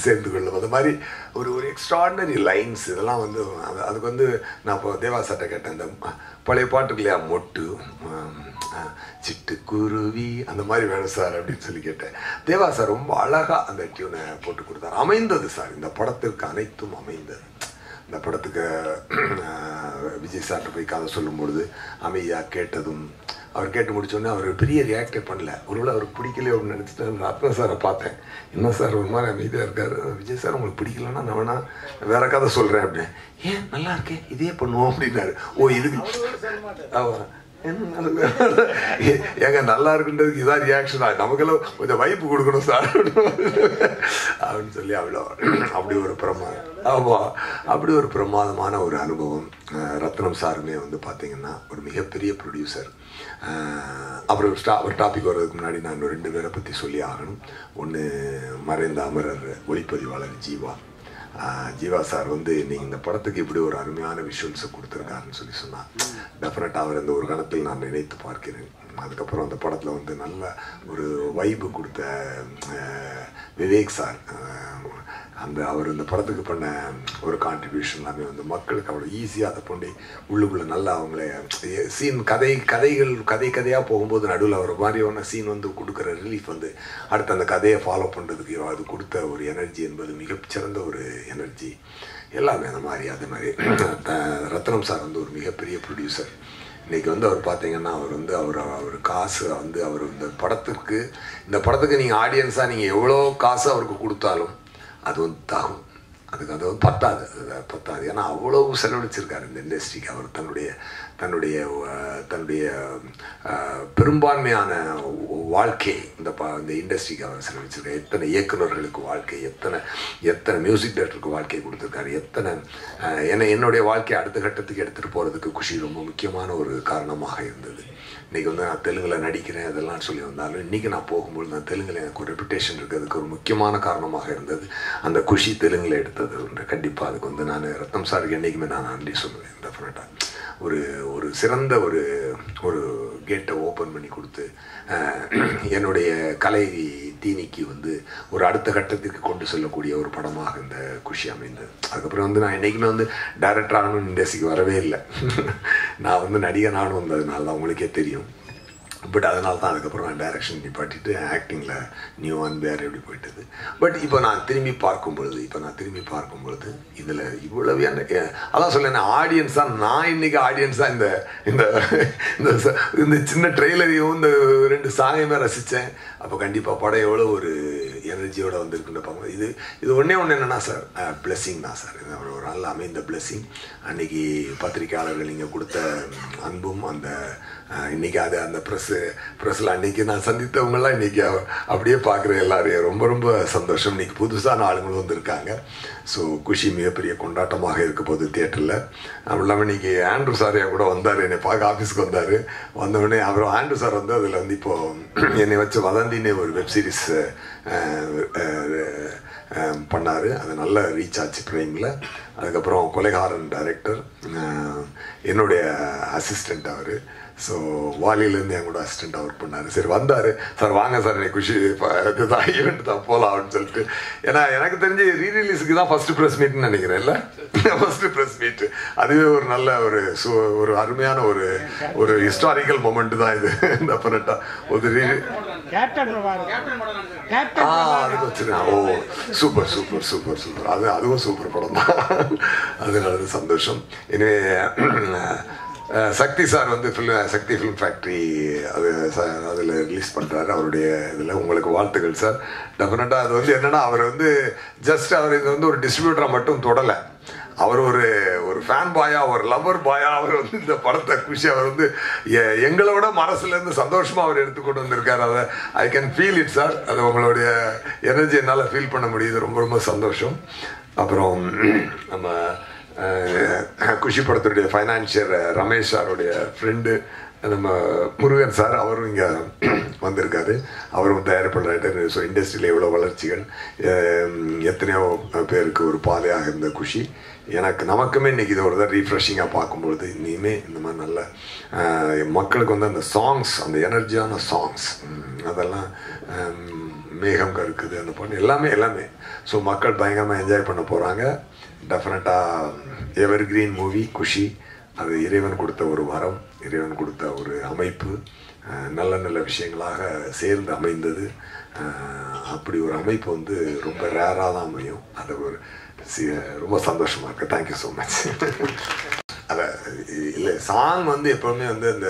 S3: சேர்ந்து கொள்ளும். அது மாதிரி ஒரு எக்ஸ்ட்ராடினரி லைன்ஸ். இதெல்லாம் வந்து அதுக்கு வந்து நான் இப்போ தேவா சார்ட்ட கேட்டேன், இந்த பழைய பாட்டுக்கு இல்லையா, மொட்டு சிட்டுக்குருவி அந்த மாதிரி வேணும் சார் அப்படின்னு சொல்லி கேட்டேன். தேவா சார் ரொம்ப அழகாக அந்த டியூனை போட்டு கொடுத்தார். அமைந்தது சார், இந்த படத்திற்கு அனைத்தும் அமைந்தது. இந்த படத்துக்கு விஜய் சார்ட்ட போய் கதை சொல்லும்பொழுது அமைதியாக கேட்டதும், அவர் கேட்டு முடிச்சோடனே அவர் பெரிய ரியாக்டே பண்ணல. ஒருவேளை அவருக்கு பிடிக்கலையே அப்படின்னு நினச்சிட்டு ரத்ன சாரை பார்த்தேன், என்ன சார் ஒரு மாதிரி அமைதியாக இருக்கார், விஜய் சார் உங்களுக்கு பிடிக்கலன்னா நான் வேணா வேற கதை சொல்கிறேன் அப்படின்னு. ஏன் நல்லா இருக்கேன் இதே பண்ணுவோம் அப்படின்னாரு. ஓ இதுக்கு ஏங்க நல்லா இருக்குன்றதுக்கு இதான் ரியாக்ஷனா, நமக்கெல்லாம் கொஞ்சம் வைப்பு கொடுக்கணும் சார் அப்படின்னு சொல்லி அப்படி ஒரு பிரமாதம். ஆமாம், அப்படி ஒரு பிரமாதமான ஒரு அனுபவம். ரத்னம் சாருமே வந்து பார்த்தீங்கன்னா ஒரு மிகப்பெரிய ப்ரொடியூசர். அப்புறம் ஒரு டாபிக் வர்றதுக்கு முன்னாடி நான் 2 பேரை பற்றி சொல்லி ஆகணும். ஒன்று மறைந்த அமரர் ஒளிப்பதிவாளர் ஜீவா சார் வந்து நீங்கள் இந்த படத்துக்கு இப்படி ஒரு அருமையான விஷுவல்ஸை கொடுத்துருக்காருன்னு சொல்லி சொன்னார். டெஃபினட்டாக அவர் இந்த ஒரு கணத்தில் நான் நினைத்து பார்க்கிறேன். அதுக்கப்புறம் அந்த படத்தில் வந்து நல்ல ஒரு வைப்பு கொடுத்த விவேக் சார், அவர் இந்த படத்துக்கு பண்ண ஒரு கான்ட்ரிபியூஷன் எல்லாமே வந்து மக்களுக்கு அவ்வளோ ஈஸியாக அதை பண்ணி உள்ளுக்குள்ளே நல்லா அவங்களே சீன் கதையாக போகும்போது நடுவில் ஒரு மாதிரியான சீன் வந்து கொடுக்குற ரிலீஃப் வந்து அடுத்து அந்த கதையை ஃபாலோ பண்ணுறதுக்கு அது கொடுத்த ஒரு எனர்ஜி என்பது மிகச்சிறந்த ஒரு எனர்ஜி. எல்லாமே அந்த மாதிரி அதே மாதிரி ரத்னம் சார் வந்து ஒரு மிகப்பெரிய ப்ரொடியூசர். இன்றைக்கி வந்து அவர் பார்த்தீங்கன்னா அவர் காசு வந்து அவர் இந்த படத்துக்கு நீங்கள் ஆடியன்ஸாக நீங்கள் எவ்வளோ காசு அவருக்கு கொடுத்தாலும் அது வந்து தாகும், அது வந்து பத்தாது. ஏன்னா அவ்வளோ செலவழிச்சிருக்காரு இந்த இண்டஸ்ட்ரிக்கு. அவர் தன்னுடைய பெரும்பான்மையான வாழ்க்கை இந்த இண்டஸ்ட்ரிக்கு அவர் செலவழிச்சிருக்காரு. எத்தனை இயக்குநர்களுக்கு வாழ்க்கை, எத்தனை மியூசிக் டைரக்டருக்கு வாழ்க்கை கொடுத்துருக்காரு, எத்தனை என்னுடைய வாழ்க்கையை அடுத்த கட்டத்துக்கு எடுத்துகிட்டு போகிறதுக்கு குஷி ரொம்ப முக்கியமான ஒரு காரணமாக இருந்தது. இன்றைக்கி வந்து நான் தெலுங்கில் நடிக்கிறேன் அதெல்லாம் சொல்லி வந்தாலும் இன்றைக்கி நான் போகும்போது நான் தெலுங்கில் எனக்கு ஒரு ரெப்புடேஷன் இருக்கிறதுக்கு ஒரு முக்கியமான காரணமாக இருந்தது அந்த குஷி தெலுங்கில் எடுத்தது உண்டு. கண்டிப்பாக அதுக்கு வந்து நான் ரத்னம் சாருக்கு என்றைக்குமே நான் நன்றி சொல்லுவேன். டெஃபினட்டாக ஒரு சிறந்த ஒரு கேட்டை ஓப்பன் பண்ணி கொடுத்து என்னுடைய கலை தீனிக்கு வந்து ஒரு அடுத்த கட்டத்துக்கு கொண்டு செல்லக்கூடிய ஒரு படமாக இந்த குஷி அமைந்தது. அதுக்கப்புறம் வந்து நான் என்றைக்குமே வந்து டைரக்டர் ஆகணும்னு இண்டஸ்ட்ரிக்கு வரவே இல்லை. நான் வந்து நடிகன் ஆகணும் வந்ததுனால தான் உங்களுக்கே தெரியும். பட் அதனால தான் அதுக்கப்புறம் நான் டைரக்ஷன் நிப்பாட்டிட்டு ஆக்டிங்கில் நியூ அண்ட் வேறு எப்படி போயிட்டது. பட் இப்போ நான் திரும்பி பார்க்கும் பொழுது இதில் இவ்வளவு அதான் சொல்லேன் ஆடியன்ஸாக நான் இன்றைக்கி ஆடியன்ஸாக இந்த சின்ன ட்ரெய்லரையும் இந்த 2 சாங்கையுமே ரசித்தேன். அப்போ கண்டிப்பாக படம் எவ்வளோ ஒரு எனர்ஜியோடு வந்திருக்குன்னு பார்க்கும்போது இது ஒன்றே என்னென்னா சார் பிளெஸ்ஸிங் தான் சார். இது ஒரு நல்ல அமைந்த பிளெஸ்ஸிங். அன்றைக்கி பத்திரிக்கையாளர்கள் நீங்கள் கொடுத்த அன்பும் அந்த இன்றைக்கி அது அந்த ப்ரெஸ்ஸில் அன்றைக்கி நான் சந்தித்தவங்களாம் இன்றைக்கி அப்படியே பார்க்குற எல்லாரையும் ரொம்ப ரொம்ப சந்தோஷம். இன்றைக்கி புதுசான ஆளுங்களும் வந்திருக்காங்க. ஸோ குஷி மிகப்பெரிய கொண்டாட்டமாக இருக்க போது தியேட்டரில். அப்படி இல்லாமல் இன்றைக்கி ஆண்ட்ரூ சாரியா கூட வந்தார், என்னை பார்க்க ஆஃபீஸ்க்கு வந்தார். வந்தவுடனே அப்புறம் ஆண்ட்ரூ சார் வந்து அதில் வந்து இப்போது என்னை வச்சு வதந்தினே ஒரு வெப்சீரிஸ் பண்ணார். அது நல்ல ரீச் ஆச்சு பிரைமில். அதுக்கப்புறம் கொலைகாரன் டைரக்டர் என்னுடைய அசிஸ்டண்ட் அவர். ஸோ வாலியிலேருந்து என் கூட அசிஸ்டண்ட்டாக ஒர்க் பண்ணார். சரி வந்தார், சார் வாங்க சார் என்னை குஷி இதுதான் ஈவெண்ட் தான் போகலாம் அப்படின்னு சொல்லிட்டு. ஏன்னா எனக்கு தெரிஞ்சு ரீரிலீஸுக்கு தான் ஃபஸ்ட்டு ப்ரெஸ் மீட்னு நினைக்கிறேன். இல்லை ஃபஸ்ட்டு ப்ரெஸ் மீட்டு அதுவே ஒரு நல்ல ஒரு அருமையான ஒரு ஹிஸ்டாரிக்கல் மொமெண்ட் தான் இது. டெஃபினட்டாக ஒரு அதுக்கு வச்சுருக்கேன். ஓ சூப்பர் சூப்பர் சூப்பர் சூப்பர். அதுவும் சூப்பர் படம் தான். அது நல்லது, சந்தோஷம். எனவே சக்தி சார் வந்து சக்தி ஃபிலிம் ஃபேக்ட்ரி அதில் ரிலீஸ் பண்ணுறாரு. அவருடைய இதில் உங்களுக்கு வாழ்த்துக்கள் சார். டெஃபினட்டாக அது வந்து என்னென்னா அவர் வந்து ஜஸ்ட் அவர் இது வந்து ஒரு டிஸ்ட்ரிபியூட்டராக மட்டும் தொடலை. அவர் ஒரு ஃபேன் பாயா, ஒரு லவர் பாயா அவர் வந்து இந்த படத்தை குஷி அவர் வந்து எங்களோட மனசுலேருந்து சந்தோஷமாக அவர் எடுத்துக்கொண்டு வந்திருக்கார். அதை I can feel it sir. அது உங்களுடைய எனர்ஜி என்னால் ஃபீல் பண்ண முடியுது. ரொம்ப ரொம்ப சந்தோஷம். அப்புறம் நம்ம குஷி படத்துடைய ஃபைனான்சியர் ரமேஷ் சாருடைய ஃப்ரெண்டு நம்ம முருகன் சார், அவரும் இங்கே வந்திருக்காரு. அவரும் தயாரிப்பு ரைட்டர். ஸோ இண்டஸ்ட்ரியில் எவ்வளோ வளர்ச்சிகள், எத்தனையோ பேருக்கு ஒரு பாதையாக இருந்த குஷி. நமக்குமே இன்றைக்கி இதை ஒரு தான் ரீஃப்ரெஷிங்காக பார்க்கும்பொழுது இனிமேல் இந்த மாதிரி நல்ல மக்களுக்கு வந்து அந்த சாங்ஸ், அந்த எனர்ஜியான சாங்ஸ் அதெல்லாம் மேகம் கருக்குது அந்த பாட்டு எல்லாமே ஸோ மக்கள் பயங்கரமாக என்ஜாய் பண்ண போகிறாங்க. டெஃபினட்டாக எவர் கிரீன் மூவி குஷி. அது இறைவன் கொடுத்த ஒரு வரம், இறைவன் கொடுத்த ஒரு அமைப்பு, நல்ல விஷயங்களாக சேர்ந்து அமைந்தது. அப்படி ஒரு அமைப்பு வந்து ரொம்ப ரேராக தான் அமையும். அது ரொம்ப சந்தோஷமாக இருக்குது. Thank you so much. அதை இல்லை சாங் வந்து எப்போவுமே வந்து அந்த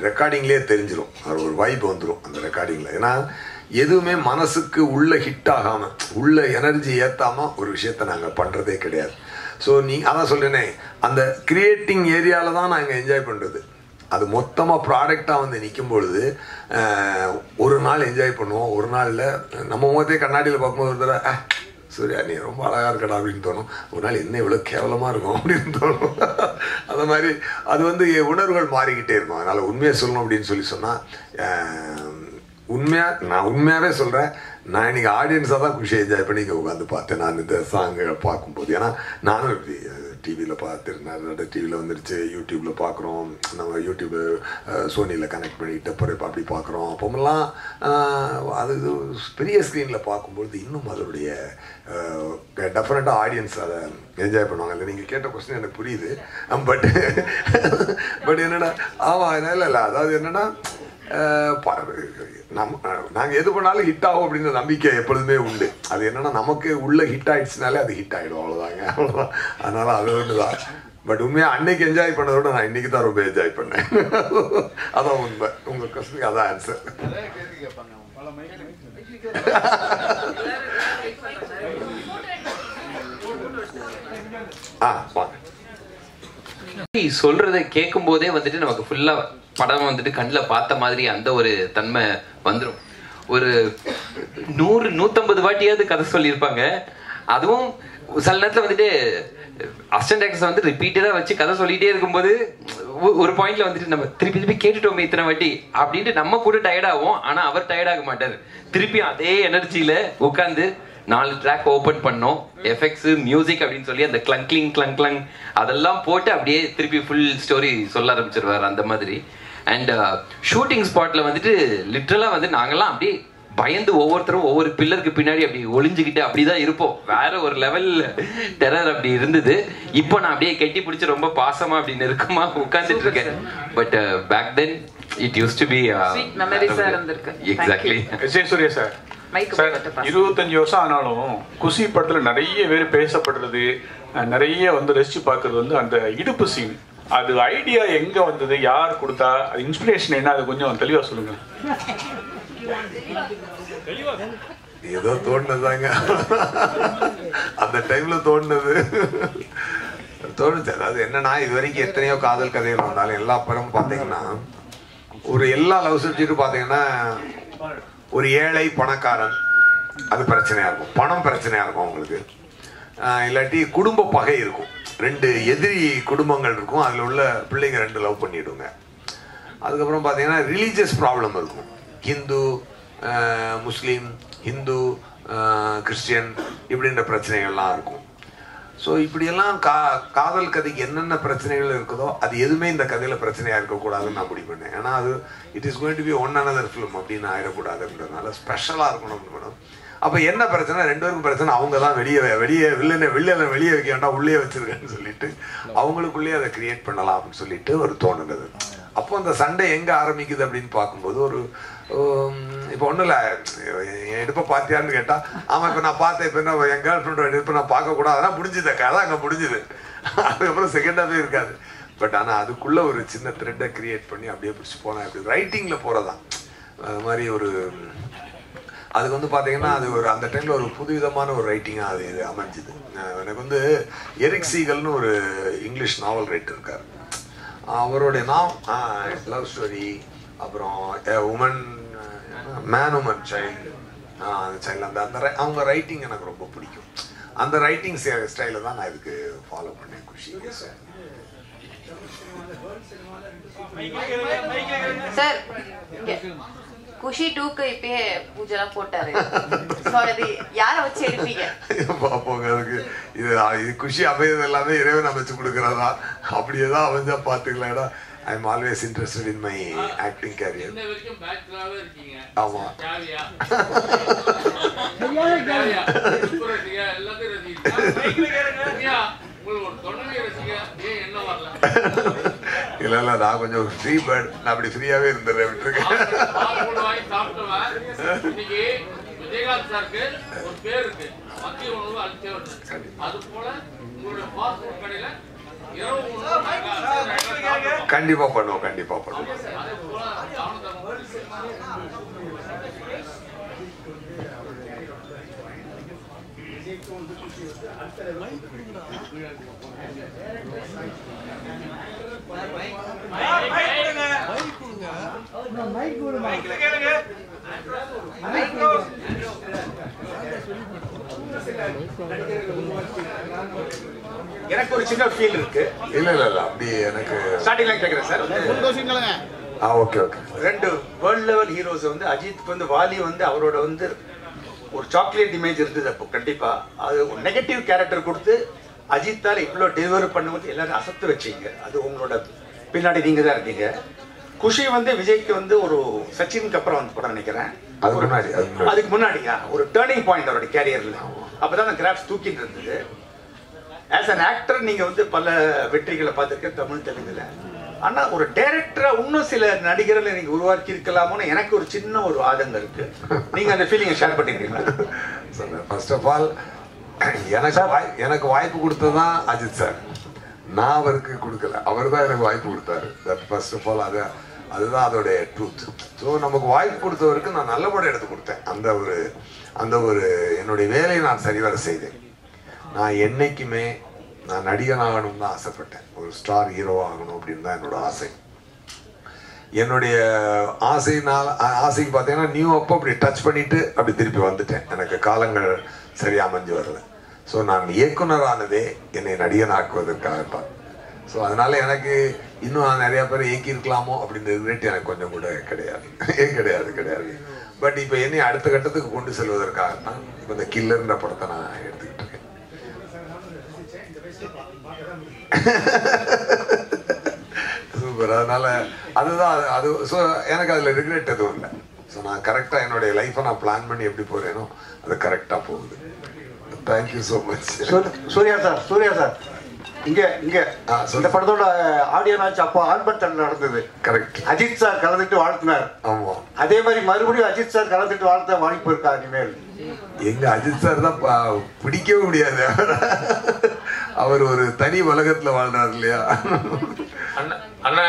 S3: ரெக்கார்டிங்லேயே தெரிஞ்சிடும். அது ஒரு வைப் வந்துடும் அந்த ரெக்கார்டிங்கில். ஏன்னா எதுவுமே மனசுக்கு உள்ள ஹிட் ஆகாமல், உள்ள எனர்ஜி ஏற்றாமல் ஒரு விஷயத்தை நாங்கள் பண்ணுறதே கிடையாது. ஸோ அதான் சொல்கிறேனே, அந்த கிரியேட்டிங் ஏரியாவில் தான் நாங்கள் என்ஜாய் பண்ணுறது. அது மொத்தமாக ப்ராடக்டாக வந்து நிற்கும் பொழுது ஒரு நாள் என்ஜாய் பண்ணுவோம், ஒரு நாளில் நம்ம முகத்தையே கண்ணாடியில் பார்க்கும்போது ஒரு தடவை சூர்யா நீ ரொம்ப அழகாக இருக்கடா அப்படின்னு தோணும். ஒரு நாள் என்ன இவ்வளோ கேவலமாக இருக்கும் அப்படின்னு தோணும். அந்த மாதிரி அது வந்து உணர்வுகள் மாறிக்கிட்டே இருக்கும். அதனால் உண்மையை சொல்லணும் அப்படின்னு சொன்னால் நான் உண்மையாகவே சொல்கிறேன். நான் இன்றைக்கி ஆடியன்ஸாக தான் குஷி என்ஜாய் பண்ணி இங்கே உட்காந்து பார்த்தேன் நான் இந்த சாங்குகளை பார்க்கும்போது. ஏன்னா நானும் இப்படி டிவியில் பார்த்துருந்தேன், டிவியில் வந்துடுச்சு, யூடியூப்பில் பார்க்குறோம், நம்ம யூடியூப்பு சோனியில் கனெக்ட் பண்ணிக்கிட்டு அப்புறம் அப்படி பார்க்குறோம். அப்போமெல்லாம் அது பெரிய ஸ்க்ரீனில் பார்க்கும்பொழுது இன்னும் அதோடைய டெஃபினட்டாக ஆடியன்ஸ் அதை என்ஜாய் பண்ணுவாங்க. இல்லை நீங்கள் கேட்ட கொஸ்டின் எனக்கு புரியுது. பட் என்னென்னா ஆமாம் இல்லை அதாவது என்னென்னா நாங்கள் எது பண்ணாலும் ஹிட் ஆகும் அப்படின்ற நம்பிக்கை எப்பொழுதுமே உண்டு. அது என்னென்னா நமக்கு உள்ள ஹிட் ஆகிடுச்சுனாலே அது ஹிட் ஆகிடும், அவ்வளோதாங்க. அதனால் அது ஒன்று தான். பட் உண்மையாக அன்னைக்கு என்ஜாய் பண்ணதோட நான் இன்றைக்கி தான் ரொம்ப என்ஜாய் பண்ணேன். அதான் உண்மை. உங்கள் கொஸ்டினுக்கு அதான் ஆன்சர். வாங்க.
S4: சொல்றதை கேட்கும் போதே வந்துட்டு நமக்கு ஃபுல்லா படம் வந்துட்டு கண்ணில் பார்த்த மாதிரி அந்த ஒரு தன்மை வந்துடும். ஒரு 100-150 வாட்டியாவது கதை சொல்லியிருப்பாங்க. அதுவும் சில நேரத்தில் வந்துட்டு அசிஸ்டன்ட் டைரக்டர்ஸ் வந்து ரிப்பீட்டடாக வச்சு கதை சொல்லிகிட்டே இருக்கும்போது ஒரு பாயிண்ட்ல வந்துட்டு நம்ம திருப்பி கேட்டுட்டோமே இத்தனை வாட்டி அப்படின்ட்டு நம்ம கூட டயர்ட் ஆகும். ஆனால் அவர் டயர்ட் ஆக மாட்டார். திருப்பி அதே எனர்ஜியில் உட்காந்து 4 ட்ராக் ஓப்பன் பண்ணோம், எஃபெக்ட்ஸ் மியூசிக் அப்படின்னு சொல்லி அந்த கிளங் அதெல்லாம் போட்டு அப்படியே திருப்பி ஃபுல் ஸ்டோரி சொல்ல ஆரம்பிச்சிருவார் அந்த மாதிரி. அண்ட் ஷூட்டிங் ஸ்பாட்ல வந்துட்டு லிட்ரலா வந்து நாங்கெல்லாம் அப்படியே பயந்து ஒவ்வொருத்தரும் ஒவ்வொரு பில்லருக்கு பின்னாடி அப்படி ஒளிஞ்சுக்கிட்டு அப்படிதான் இருப்போம். வேற ஒரு லெவல் டெரர் அப்படி இருந்தது. இப்போ நான் அப்படியே கெட்டி பிடிச்சி ரொம்ப பாசமா அப்படி நெருக்கமா உட்கார்ந்துட்டு இருக்கேன். But back then it used to be exactly.
S5: Vijayasurya sir 25 வருஷம் ஆனாலும் குஷி படத்துல நிறைய பேர் பேசப்படுறது, நிறைய வந்து ரசிச்சு பார்க்கறது வந்து அந்த இடுப்பு சீன். அது ஐடியா எங்க வந்தது, யார் கொடுத்தா, அது இன்ஸ்பிரேஷன் என்ன, அது கொஞ்சம் தெளிவா சொல்லுங்க.
S3: ஏதோ தோணுதாங்க, அந்த டைம்ல தோணுச்சு. அதாவது என்னன்னா, இது வரைக்கும் எத்தனையோ காதல் கதைகள் வந்தாலும் எல்லா படமும் பார்த்தீங்கன்னா ஒரு எல்லா லவ் சப்ஜெக்டும் பார்த்தீங்கன்னா ஒரு ஏழை பணக்காரன் அது பிரச்சனையா இருக்கும், பணம் பிரச்சனையா இருக்கும் அவங்களுக்கு. இல்லாட்டி குடும்ப பகை இருக்கும், 2 எதிரி குடும்பங்கள் இருக்கும், அதில் உள்ள பிள்ளைங்க 2 லவ் பண்ணிடுங்க. அதுக்கப்புறம் பார்த்தீங்கன்னா ரிலீஜியஸ் ப்ராப்ளம் இருக்கும், ஹிந்து முஸ்லீம், ஹிந்து கிறிஸ்டியன் இப்படின்ற பிரச்சனைகள்லாம் இருக்கும். ஸோ இப்படியெல்லாம் காதல் கதைக்கு என்னென்ன பிரச்சனைகள் இருக்குதோ அது எதுவுமே இந்த கதையில் பிரச்சனையாக இருக்கக்கூடாதுன்னு நான் முடிவு பண்ணேன். ஏன்னா அது it is going to be one another film அப்படின்னு ஆயிடக்கூடாதுன்றதுனால ஸ்பெஷலாக இருக்கணும் மேடம். அப்போ என்ன பிரச்சனை, 2 பேருக்கும் பிரச்சனை. அவங்க தான் வில்லனை வெளியே வைக்க வேண்டாம், உள்ளே வச்சிருக்கேன்னு சொல்லிட்டு அவங்களுக்குள்ளேயே அதை கிரியேட் பண்ணலாம் அப்படின்னு சொல்லிட்டு ஒரு தோணுனது. அப்போ அந்த சண்டை எங்கே ஆரம்பிக்குது அப்படின்னு பார்க்கும்போது ஒரு இப்போ ஒன்றும் இல்லை, என் எடுப்பை பார்த்தியான்னு கேட்டால் ஆமாம் இப்போ நான் பார்த்தேன், இப்போ என்ன என் கேர்ள் ஃப்ரெண்டோட எடுப்பை நான் பார்க்கக்கூடாது, அதெல்லாம் முடிஞ்சுது, கதை அங்கே முடிஞ்சுது. அதுக்கப்புறம் செகண்டாகவே இருக்காது. பட் ஆனால் அதுக்குள்ளே ஒரு சின்ன த்ரெட்டை கிரியேட் பண்ணி அப்படியே பிடிச்சி போனேன். அப்படி ரைட்டிங்கில் போகிறதான் அது மாதிரி ஒரு அதுக்கு வந்து பார்த்தீங்கன்னா அது ஒரு அந்த டைமில் ஒரு புதுவிதமான ஒரு ரைட்டிங்காக அது இது அமைஞ்சுது. எனக்கு வந்து எரிக் சீகல்னு ஒரு இங்கிலீஷ் நாவல் ரைட்டர் இருக்கார். அவருடைய லவ் ஸ்டோரி, அப்புறம் உமன் மேன் உமன் சைல்டு, அந்த சைல்டு அந்த அவங்க ரைட்டிங் எனக்கு ரொம்ப பிடிக்கும். அந்த ரைட்டிங் ஸ்டைலை தான் நான் இதுக்கு ஃபாலோ பண்ணேன். குஷி
S6: சார் குஷி 2க்கு இப்பயே பூஜைலாம் போட்டாரு. யாரை வச்சு எடுப்பீங்க
S3: பாப்போங்க. அதுக்கு இது குஷி அமையது எல்லாமே இறைவன் அமைச்சு கொடுக்கறதா, அப்படியேதான் அமைஞ்சா பாத்துக்கலாம். I am always interested in my acting career. ஆமா இல்ல நான் கொஞ்சம் ஃப்ரீ பேர்ட், நான் அப்படி ஃப்ரீயாவே இருந்துடுறேன், விட்டுருக்கேன். விஜயகாந்த் சாருக்கு ஒரு பேர் இருக்கு, மத்திய உணவு அளித்தவர். அது போல உங்களுடைய பாஸ்போர்ட் கடையில கண்டிப்பா பண்ணுவோம், கண்டிப்பா பண்ணுவோம்.
S7: எனக்கு ஒரு சின்ன ஃபீல் இருக்கு.
S3: இல்ல அப்படி எனக்கு
S7: ஸ்டார்டிங்ல கேக்குறேன் sir.
S3: Okay okay.
S7: 2 world level heroes வந்து அஜித் வந்து வாலி வந்து அவரோட வந்து ஒரு சாக்லேட் இமேஜ் இருந்தது. அப்போ கண்டிப்பா அது ஒரு நெகட்டிவ் கேரக்டர் கொடுத்து அஜித்தால இவ்வளோ டெலிவரி பண்ணும்போது எல்லாரும் அசத்து வச்சீங்க. அது உங்களோட பின்னாடி நீங்க தான் இருக்கீங்க. குஷி வந்து விஜய்க்கு வந்து ஒரு சச்சினுக்கு அப்புறம் வந்து படம் நினைக்கிறேன், அதுக்கு முன்னாடியா ஒரு டேர்னிங் பாயிண்ட் அவரோட கேரியர்ல. அப்பதான் அந்த கிராஃப்ஸ் தூக்கிட்டு இருந்தது. ஆஸ் அன் ஆக்டர் நீங்க வந்து பல வெற்றிகளை பார்த்துருக்க தமிழ் தெலுங்குல. ஆனா ஒரு டைரக்டரா இன்னும் சில நடிகர்களை நீங்க உருவாக்கி இருக்கலாமோன்னு எனக்கு ஒரு சின்ன ஒரு ஆதங்கம் இருக்கு. நீங்க அந்த ஃபீலிங்கை ஷேர் பண்ணிக்கிறீங்களா?
S3: ஃபர்ஸ்ட் ஆஃப் ஆல் எனக்கு வாய்ப்பு கொடுத்ததான் அஜித் சார், நான் அவருக்கு கொடுக்கல, அவர் தான் எனக்கு வாய்ப்பு கொடுத்தாரு. ஃபர்ஸ்ட் ஆஃப் ஆல் அதுதான் அதோடைய ட்ரூத். ஸோ நமக்கு வாய்ப்பு கொடுத்தவருக்கு நான் நல்லபடியாக எடுத்து கொடுத்தேன். அந்த ஒரு என்னுடைய வேலையை நான் சரிவர செய்தேன். நான் என்னைக்குமே நான் நடிகன் ஆகணும்னு தான் ஆசைப்பட்டேன். ஒரு ஸ்டார் ஹீரோ ஆகணும் அப்படின்னு தான் என்னோட ஆசை. என்னுடைய ஆசைக்கு பார்த்தீங்கன்னா நியூ அப்போ அப்படி டச் பண்ணிட்டு அப்படி திருப்பி வந்துட்டேன். எனக்கு காலங்கள் சரியா அமைஞ்சு வரல. ஸோ நான் இயக்குனரானதே என்னை நடிகன் ஆக்குவதற்காகத்தான். ஸோ அதனால எனக்கு இன்னும் நான் நிறைய பேர் இயக்கியிருக்கலாமோ அப்படின்னு ரிக்ரெட் எனக்கு கொஞ்சம் கூட கிடையாது. பட் இப்போ என்னை அடுத்த கட்டத்துக்கு கொண்டு செல்வதற்காகத்தான் இப்போ இந்த கில்லர்ன்ற படத்தை நான் எடுத்துக்கிட்டு இருக்கேன். சூப்பர். அதனால அதுதான் அது. ஸோ எனக்கு அதில் ரிக்ரெட் எதுவும் இல்லை. ஸோ நான் கரெக்டாக என்னுடைய லைஃப்பை நான் பிளான் பண்ணி எப்படி போகிறேனோ அது கரெக்டாக போகுது. Thank you so much.
S7: Suriya sir இங்க இந்த படத்தோட ஆடியோ லான்ச் அப்போ ஆல்பர்ட் தட்டில் நடந்தது.
S3: கரெக்ட்.
S7: அஜித் சார் கலந்துட்டு வாழ்த்தினார்.
S3: ஆமா.
S7: அதே மாதிரி மறுபடியும் அஜித் சார் கலந்துட்டு வாழ்த்த வாய்ப்பு இருக்கா இனிமேல்?
S3: எங்க அஜித் சார் தான் பிடிக்கவே முடியாது. அவர் ஒரு தனி உலகத்துல வாழ்றாரு இல்லையா?
S8: அண்ணா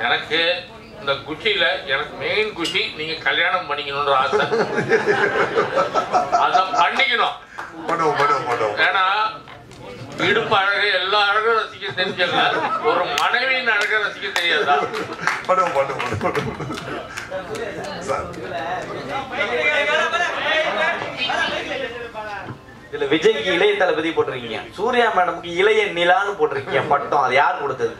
S8: எனக்கு இந்த குஷியில எனக்கு மெயின் குஷி நீங்க கல்யாணம் பண்ணிக்கணும்ன்ற ஆசை. அதான் பண்ணிக்கணும். ஏன்னா இடுப்பு அழகு எல்லா அழகும் ரசிக்க தெரிஞ்சல, ஒரு மனைவியின் அழகை ரசிக்க தெரியாதா?
S9: இதுல விஜய்க்கு இளைய தளபதி போட்டிருக்கீங்க, சூர்யா மேடமுக்கு இளைய நிலான்னு போட்டிருக்கீங்க பட்டம். அது யார் கொடுத்தது?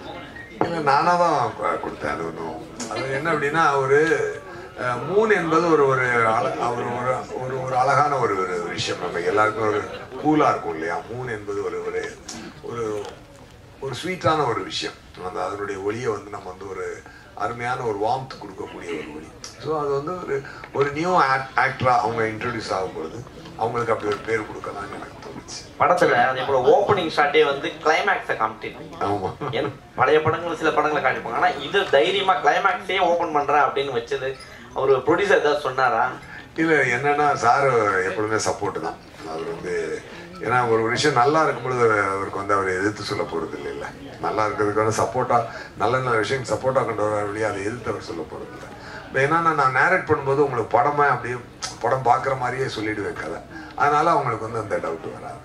S3: நானா தான் கொடுத்தேன். அது ஒன்றும் அது என்ன அப்படின்னா ஒரு மூன் என்பது ஒரு ஒரு ஒரு அழகான ஒரு விஷயம். நம்ம எல்லாருக்கும் ஒரு கூலா இருக்கும் இல்லையா? மூன் என்பது ஒரு ஒரு ஒரு ஸ்வீட்டான ஒரு விஷயம். அந்த அதனுடைய ஒளியை வந்து நம்ம வந்து ஒரு அருமையான ஒரு வார்ம்த் கொடுக்கக்கூடிய ஒரு ஒளி. ஸோ அது வந்து ஒரு நியூ ஆக்டரா அவங்க இன்ட்ரடியூஸ் ஆகும்பொழுது அவங்களுக்கு அப்படி ஒரு பேர் கொடுக்கலாம்னு எனக்கு தோணுச்சு.
S9: படத்துல அதே ஓப்பனிங் ஷாட்டே வந்து கிளைமேக்ஸை காமிச்சிருக்கீங்க.
S3: ஆமா.
S9: பழைய படங்கள் சில படங்களை காட்டிப்பாங்க, ஆனா இது தைரியமா கிளைமேக்ஸே ஓபன் பண்றேன் அப்படின்னு வச்சது அவர் ப்ரொடியூசர் ஏதாவது சொன்னாரா?
S3: இல்ல என்னன்னா சார் எப்பொழுதுமே சப்போர்ட் தான். அவர் வந்து ஏன்னா ஒரு விஷயம் நல்லா இருக்கும்பொழுது அவருக்கு வந்து அவர் எதிர்த்து சொல்ல போறது இல்லை. நல்லா இருக்கிறதுக்கான சப்போர்ட்டா நல்ல நல்ல விஷயம் சப்போர்ட்டா கொண்டு வர வழியா அதை எதிர்த்து அவர் சொல்ல போறது இல்லை. இப்போ என்னன்னா நான் நேரேட் பண்ணும்போது உங்களுக்கு படமா அப்படியே படம் பார்க்குற மாதிரியே சொல்லிடுவேன் கதை. அதனால அவங்களுக்கு வந்து அந்த டவுட் வராது.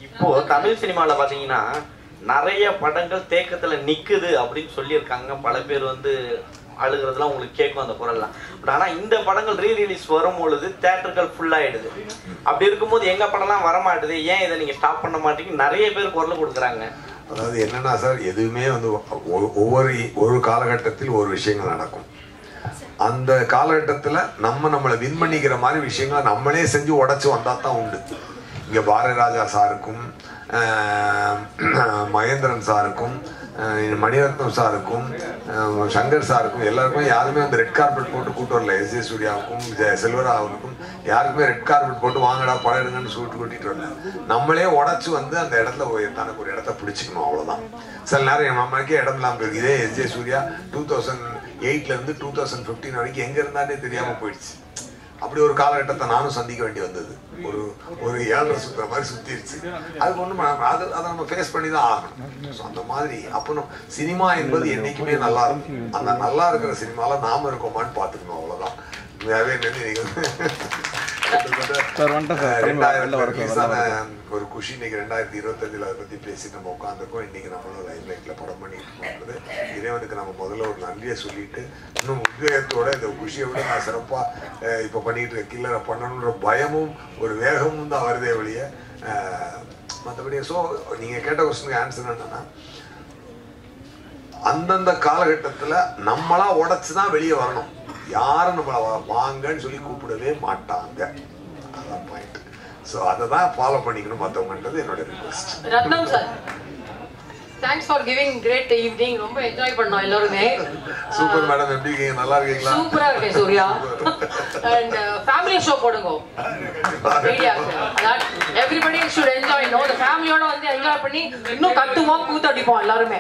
S3: இப்போ
S9: தமிழ் சினிமாவில் பார்த்தீங்கன்னா நிறைய படங்கள் தேக்கத்தில் நிற்குது அப்படின்னு சொல்லியிருக்காங்க. பல பேர் வந்து அழுகிறதுலாம் உங்களுக்கு கேட்கும் அந்த குரல்லாம். பட் ஆனால் இந்த படங்கள் ரீரிலீஸ் வரும்பொழுது தேட்டர்கள் ஃபுல்லாகிடுது. அப்படி இருக்கும்போது எங்கள் படம்லாம் வரமாட்டுது, ஏன் இதை நீங்கள் ஸ்டாப் பண்ண மாட்டீங்க நிறைய பேர் குரல் கொடுக்குறாங்க.
S3: அதாவது என்னன்னா சார், எதுவுமே வந்து ஒரு காலகட்டத்தில் ஒரு விஷயங்கள் நடக்கும். அந்த காலகட்டத்தில் நம்மளை வின் பண்ணிக்கிற மாதிரி விஷயங்களை நம்மளே செஞ்சு உடச்சி வந்தால் தான் உண்டு. இங்கே பாரதிராஜா சாருக்கும் மகேந்திரன் சாருக்கும் மணிரத்னம் சாருக்கும் சங்கர் சாருக்கும் எல்லாருக்குமே யாருமே அந்த ரெட் கார்பெட் போட்டு கூட்டு வரல. எஸ்.ஜே. சூர்யாவுக்கும் செல்வராகவனுக்கும் யாருக்குமே ரெட் கார்பெட் போட்டு வாங்கடா படம் எடுங்கன்னு சொல்லிட்டு கூட்டிட்டு வரல. நம்மளே உடச்சு வந்து அந்த இடத்துல தனக்கு ஒரு இடத்த பிடிச்சிக்கணும், அவ்வளோதான். சில நேரம் நம்மளுக்கே இடம் இல்லாமல் போயிருக்கு. இதே எஸ்.ஜே. சூர்யா 2008 2015 வரைக்கும் எங்கே இருந்தாலே தெரியாமல் போயிடுச்சு. அப்படி ஒரு காலகட்டத்தை நானும் சந்திக்க வேண்டி வந்தது. ஒரு ஏழரை சுற்றுற மாதிரி சுத்திருச்சு. அதுக்கு ஒன்றும் அதை நம்ம ஃபேஸ் பண்ணி தான் ஆகணும். ஸோ அந்த மாதிரி அப்போ சினிமா என்பது என்னைக்குமே நல்லா இருக்கும். அந்த நல்லா இருக்கிற சினிமாவில் நாம இருக்கோமான்னு பார்த்துக்கணும், அவ்வளோதான். ஒரு குஷி இன்னைக்கு 2025 அதை பத்தி பேசி நம்ம உட்காந்துருக்கோம். இன்னைக்கு நம்மளும் லைம் லைட்ல படம் பண்ணிட்டு இருக்கிறது இறைவனுக்கு நம்ம முதல்ல ஒரு நன்றியை சொல்லிட்டு இன்னும் உத்வேகத்தோட இந்த குஷியை விட நான் சிறப்பா இப்ப பண்ணிட்டு இருக்க கில்லரை பண்ணணுன்ற பயமும் ஒரு வேகமும் தான் வருதே ஒழிய மற்றபடி. ஸோ நீங்க கேட்ட கொஸ்டினுக்கு ஆன்சர் என்னன்னா, அந்தந்த காலகட்டத்துல நம்மளா உடைச்சுதான் வெளியே வரணும். யாரும் நம்மளை வாங்கன்னு சொல்லி கூப்பிடவே மாட்டாங்க. அதான் பாயிண்ட். ஸோ அதை தான் ஃபாலோ பண்ணிக்கணும் மற்றவங்கன்றது என்னோட request.
S10: Ratnam sir, thanks for giving great evening. ரொம்ப என்ஜாய் பண்ணோம் எல்லாருமே.
S3: சூப்பர் மேடம், எப்படி இருக்கீங்க? நல்லா இருக்கீங்களா?
S10: சூப்பரா இருக்கேன் சூர்யா. அண்ட் ஃபேமிலி ஷோ போடுங்க. Everybody should enjoy. No, the ஃபேமிலியோட வந்து என்ஜாய் பண்ணி இன்னும் கத்துவோம், கூத்தடிப்போம் எல்லாருமே.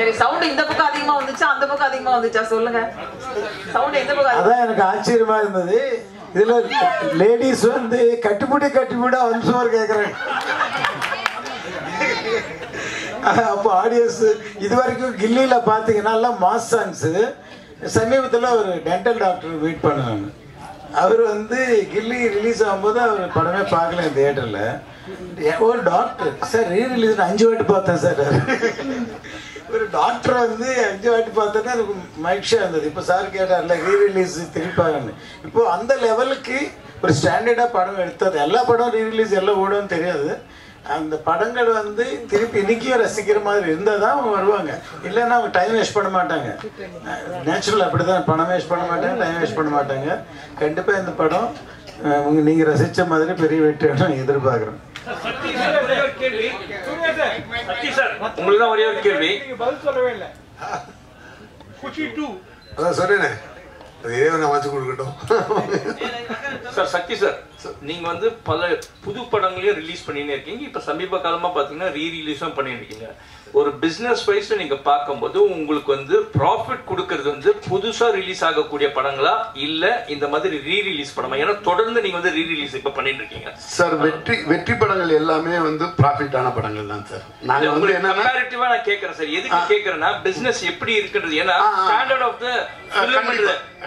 S10: சரி, சவுண்ட் இந்த பக்கம் அதிகமா வந்துச்சா அந்த பக்கம் அதிகமா வந்துச்சா சொல்லுங்க. சவுண்ட் எந்த பக்கம்?
S1: அதான் எனக்கு ஆச்சரியமா இருந்தது. இதுல லேடிஸ் வந்து கட்டுப்பூடா வந்து கேக்குறேன். அப்போ ஆடியன்ஸ் இது வரைக்கும் கில்லியில பாத்தீங்கன்னா மாஸ் சாங்ஸ். சமீபத்தில் ஒரு டென்டல் டாக்டர் வெயிட் பண்ணுவாங்க. அவர் வந்து கில்லி ரிலீஸ் ஆகும்போது அவர் படமே பார்க்கல தியேட்டரில். ஒரு டாக்டர் சார் ரீ ரிலீஸ் 5 வாட்டி பார்த்தேன் சார். ஒரு டாக்டர் வந்து 5 வாட்டி பார்த்தோன்னா எனக்கு மகிழ்ச்சியாக இருந்தது. இப்போ சார் கேட்டார்ல ரீ ரிலீஸ் திருப்பாங்கன்னு. இப்போ அந்த லெவலுக்கு ஒரு ஸ்டாண்டர்டாக படம் எடுத்தது. எல்லா படம் ரீ ரிலீஸ் எல்லாம் ஓடும்னு தெரியாது. அந்த படங்கள் வந்து திருப்பி இன்னைக்கும் ரசிக்கிற மாதிரி இருந்தால் தான் அவங்க வருவாங்க. இல்லைன்னா அவங்க டைம் வேஸ்ட் பண்ண மாட்டாங்க. நேச்சுரல் அப்படி தான், பணம் வேஸ்ட் பண்ண மாட்டாங்க, டைம் வேஸ்ட் பண்ண மாட்டாங்க. கண்டிப்பாக இந்த படம் நீங்கள் ரசித்த மாதிரி பெரிய வெற்றியோட எதிர்பார்க்குறேன்.
S11: உங்களுக்கு தான் ஒரே ஒரு கேள்வி.
S7: சொல்லவே இல்லை.
S3: அதான் சொன்னேனே, அமைச்சு கொடுக்கட்டும்
S11: சார். சக்தி சார், நீங்க வந்து பல புது படங்களையும் ரிலீஸ் பண்ணினே இருக்கீங்க. இப்ப சமீப காலமா பாத்தீங்கன்னா ரீ ரிலீஸும் பண்ணிட்டு இருக்கீங்க. ஒரு பிசினஸ் வைஸ்ல நீங்க பார்க்கும்போது உங்களுக்கு வந்து ப்ராஃபிட் கொடுக்கறது வந்து புதுசா ரிலீஸ் ஆகக்கூடிய படங்களா இல்ல இந்த மாதிரி ரீ ரிலீஸ் படமா? ஏன்னா தொடர்ந்து நீங்க வந்து ரீ ரிலீஸ் இப்ப பண்ணிட்டு இருக்கீங்க
S2: சார். வெற்றி படங்கள் எல்லாமே வந்து ப்ராஃபிட்டான படங்கள் தான் சார். நாங்க வந்து என்ன
S11: கம்பேரிட்டிவா நான் கேக்குறேன் சார். எதுக்கு கேக்குறேன்னா பிசினஸ் எப்படி இருக்குன்றது. ஏன்னா ஸ்டாண்டர்ட் ஆஃப் தி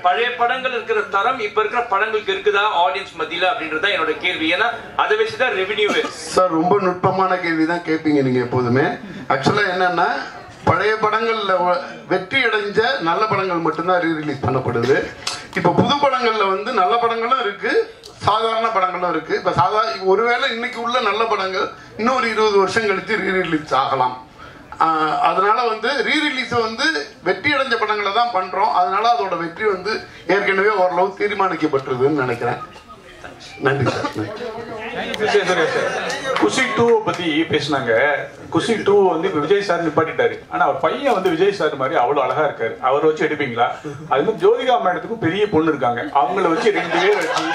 S11: பழைய படங்கள் இருக்கிற தரம் இப்ப இருக்கிற படங்களுக்கு இருக்குதா ஆடியன்ஸ் மத்தியில அப்படின்றத என்னோட கேள்வி. ஏன்னா அதை வச்சுதான் ரெவென்யூ.
S2: சார் ரொம்ப நுட்பமான கேள்வி தான் கேட்பீங்க நீங்க எப்போதுமே. ஆக்சுவலா என்னன்னா பழைய படங்கள்ல வெற்றி அடைஞ்ச நல்ல படங்கள் மட்டும்தான் ரீ ரிலீஸ் பண்ணப்படுது. இப்ப புது படங்கள்ல வந்து நல்ல படங்களும் இருக்கு, சாதாரண படங்களும் இருக்கு. இப்ப ஒருவேளை இன்னைக்கு உள்ள நல்ல படங்கள் இன்னொரு 20 வருஷம் கழிச்சு ரீ ரிலீஸ் ஆகலாம். அதனால வந்து ரீ ரிலீஸ் வந்து வெற்றி அடைஞ்ச படங்களை தான் பண்றோம். அதனால அதோட வெற்றி வந்து ஏற்கனவே ஓரளவு தீர்மானிக்கப்பட்டிருதுன்னு நினைக்கிறேன். நன்றி சார்.
S5: குஷி 2 பத்தி பேசினாங்க. குஷி 2 வந்து இப்ப விஜய் சார் நிப்பாட்டிட்டாரு. ஆனா அவர் பையன் வந்து விஜய் சார் மாதிரி அவ்வளவு அழகா இருக்காரு. அவரை வச்சு எடுப்பீங்களா? அது மாதிரி ஜோதிகா மேடத்துக்கும் பெரிய பொண்ணு இருக்காங்க, அவங்கள வச்சு 2 பேர் வச்சு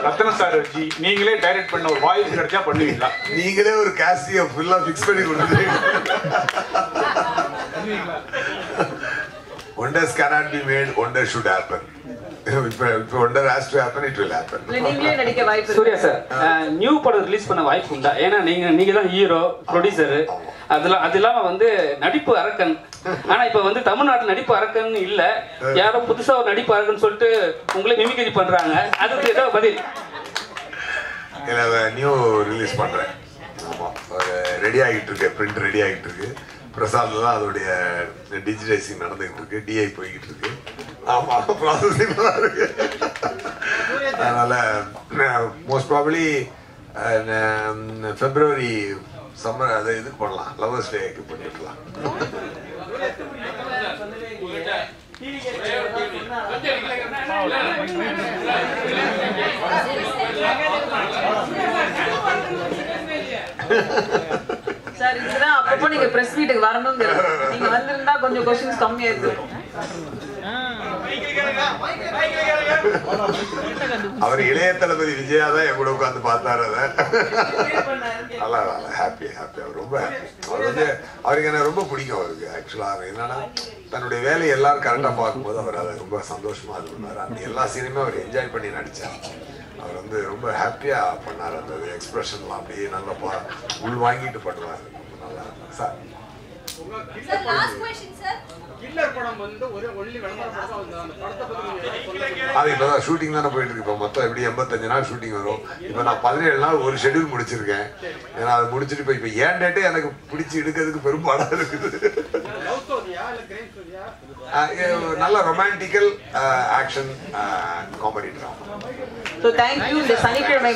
S5: ரத்ன சார் வச்சு நீங்களே டைரக்ட் பண்ண ஒரு வாய்ப்பு கிடைச்சா பண்ணுவீங்களா?
S3: நீங்களே ஒரு காஸ்டியை ஃபுல்லா ஃபிக்ஸ் பண்ணி கொடுத்துருக்கீங்க. Wonders cannot be made, wonders should happen. If wonder has to happen, it will happen.
S10: நீங்களே நடிக்க வாய்ப்பு.
S12: சூர்யா சார் நியூ படம் ரிலீஸ் பண்ண வாய்ப்பு உண்டா? ஏன்னா நீங்க தான் ஹீரோ ப்ரொடியூசர். அது இல்லாம வந்து நடிப்பு அரக்கன். ஆனா இப்ப வந்து தமிழ்நாட்டுல நடிப்பு அரக்கன் இல்ல, யாரோ புதுசா ஒரு நடிப்பு அரக்கன் சொல்லிட்டு உங்களே மிமிக்ரி பண்றாங்க. அதுக்கு ஏதோ பதில்?
S3: நியூ ரிலீஸ் பண்றேன். ஆமா, ரெடி ஆகிட்டு இருக்கு, பிரிண்ட் ரெடி ஆகிட்டு இருக்கு. பிரசாத் தான் அதோடைய டிஜிடைசிங் நடந்துகிட்டு இருக்கு, டிஐ போய்கிட்டு இருக்கு. ஆமா, ப்ராசஸிங் தான் இருக்கு. அதனால மோஸ்ட் ப்ராபப்லி பிப்ரவரி சம்மர் அதை இதுக்கு பண்ணலாம், லவர்ஸ் டேக்கு பண்ணிக்கலாம்.
S10: சார் இதுதான் அப்பப்போ நீங்க பிரஸ் மீட்டுக்கு வரணுங்கிறது. நீங்க வந்திருந்தா கொஞ்சம் क्वेश्चंस கம்மியா இருக்கும்.
S3: அவர் இளைய தளபதி விஜயா தான் என் கூட உட்காந்து பார்த்தாரு. நல்லா ஹாப்பி. அவர் ரொம்ப அவர் வந்து அவருக்கு என்ன ரொம்ப பிடிக்கும். அவருக்கு ஆக்சுவலா என்னன்னா தன்னுடைய வேலையை எல்லாரும் கரெக்டா பார்க்கும்போது அவர் அதை ரொம்ப சந்தோஷமா இது பண்ணாரு. அந்த எல்லா சீனுமே அவர் என்ஜாய் பண்ணி நடிச்சார். அவர் வந்து ரொம்ப ஹாப்பியா பண்ணார். அந்த எக்ஸ்பிரஷன்லாம் அப்படியே நல்லா உள் வாங்கிட்டு பண்ணுவார். நல்லா சார். அது இப்பதான் ஷூட்டிங் தானே போயிட்டு இருக்கு. இப்போ மொத்தம் எப்படி 85 நாள் ஷூட்டிங் வரும். இப்போ நான் 17 நாள் ஒரு ஷெட்யூல் முடிச்சிருக்கேன். ஏன்னா அதை முடிச்சுட்டு இப்போ ஏன் டேட்டே எனக்கு பிடிச்சி எடுக்கிறதுக்கு பெரும்பாடாக இருக்குது. நல்ல ரொமான்டிக்கல் action comedy drama.
S10: So thank you. இந்த சனிக்கிழமை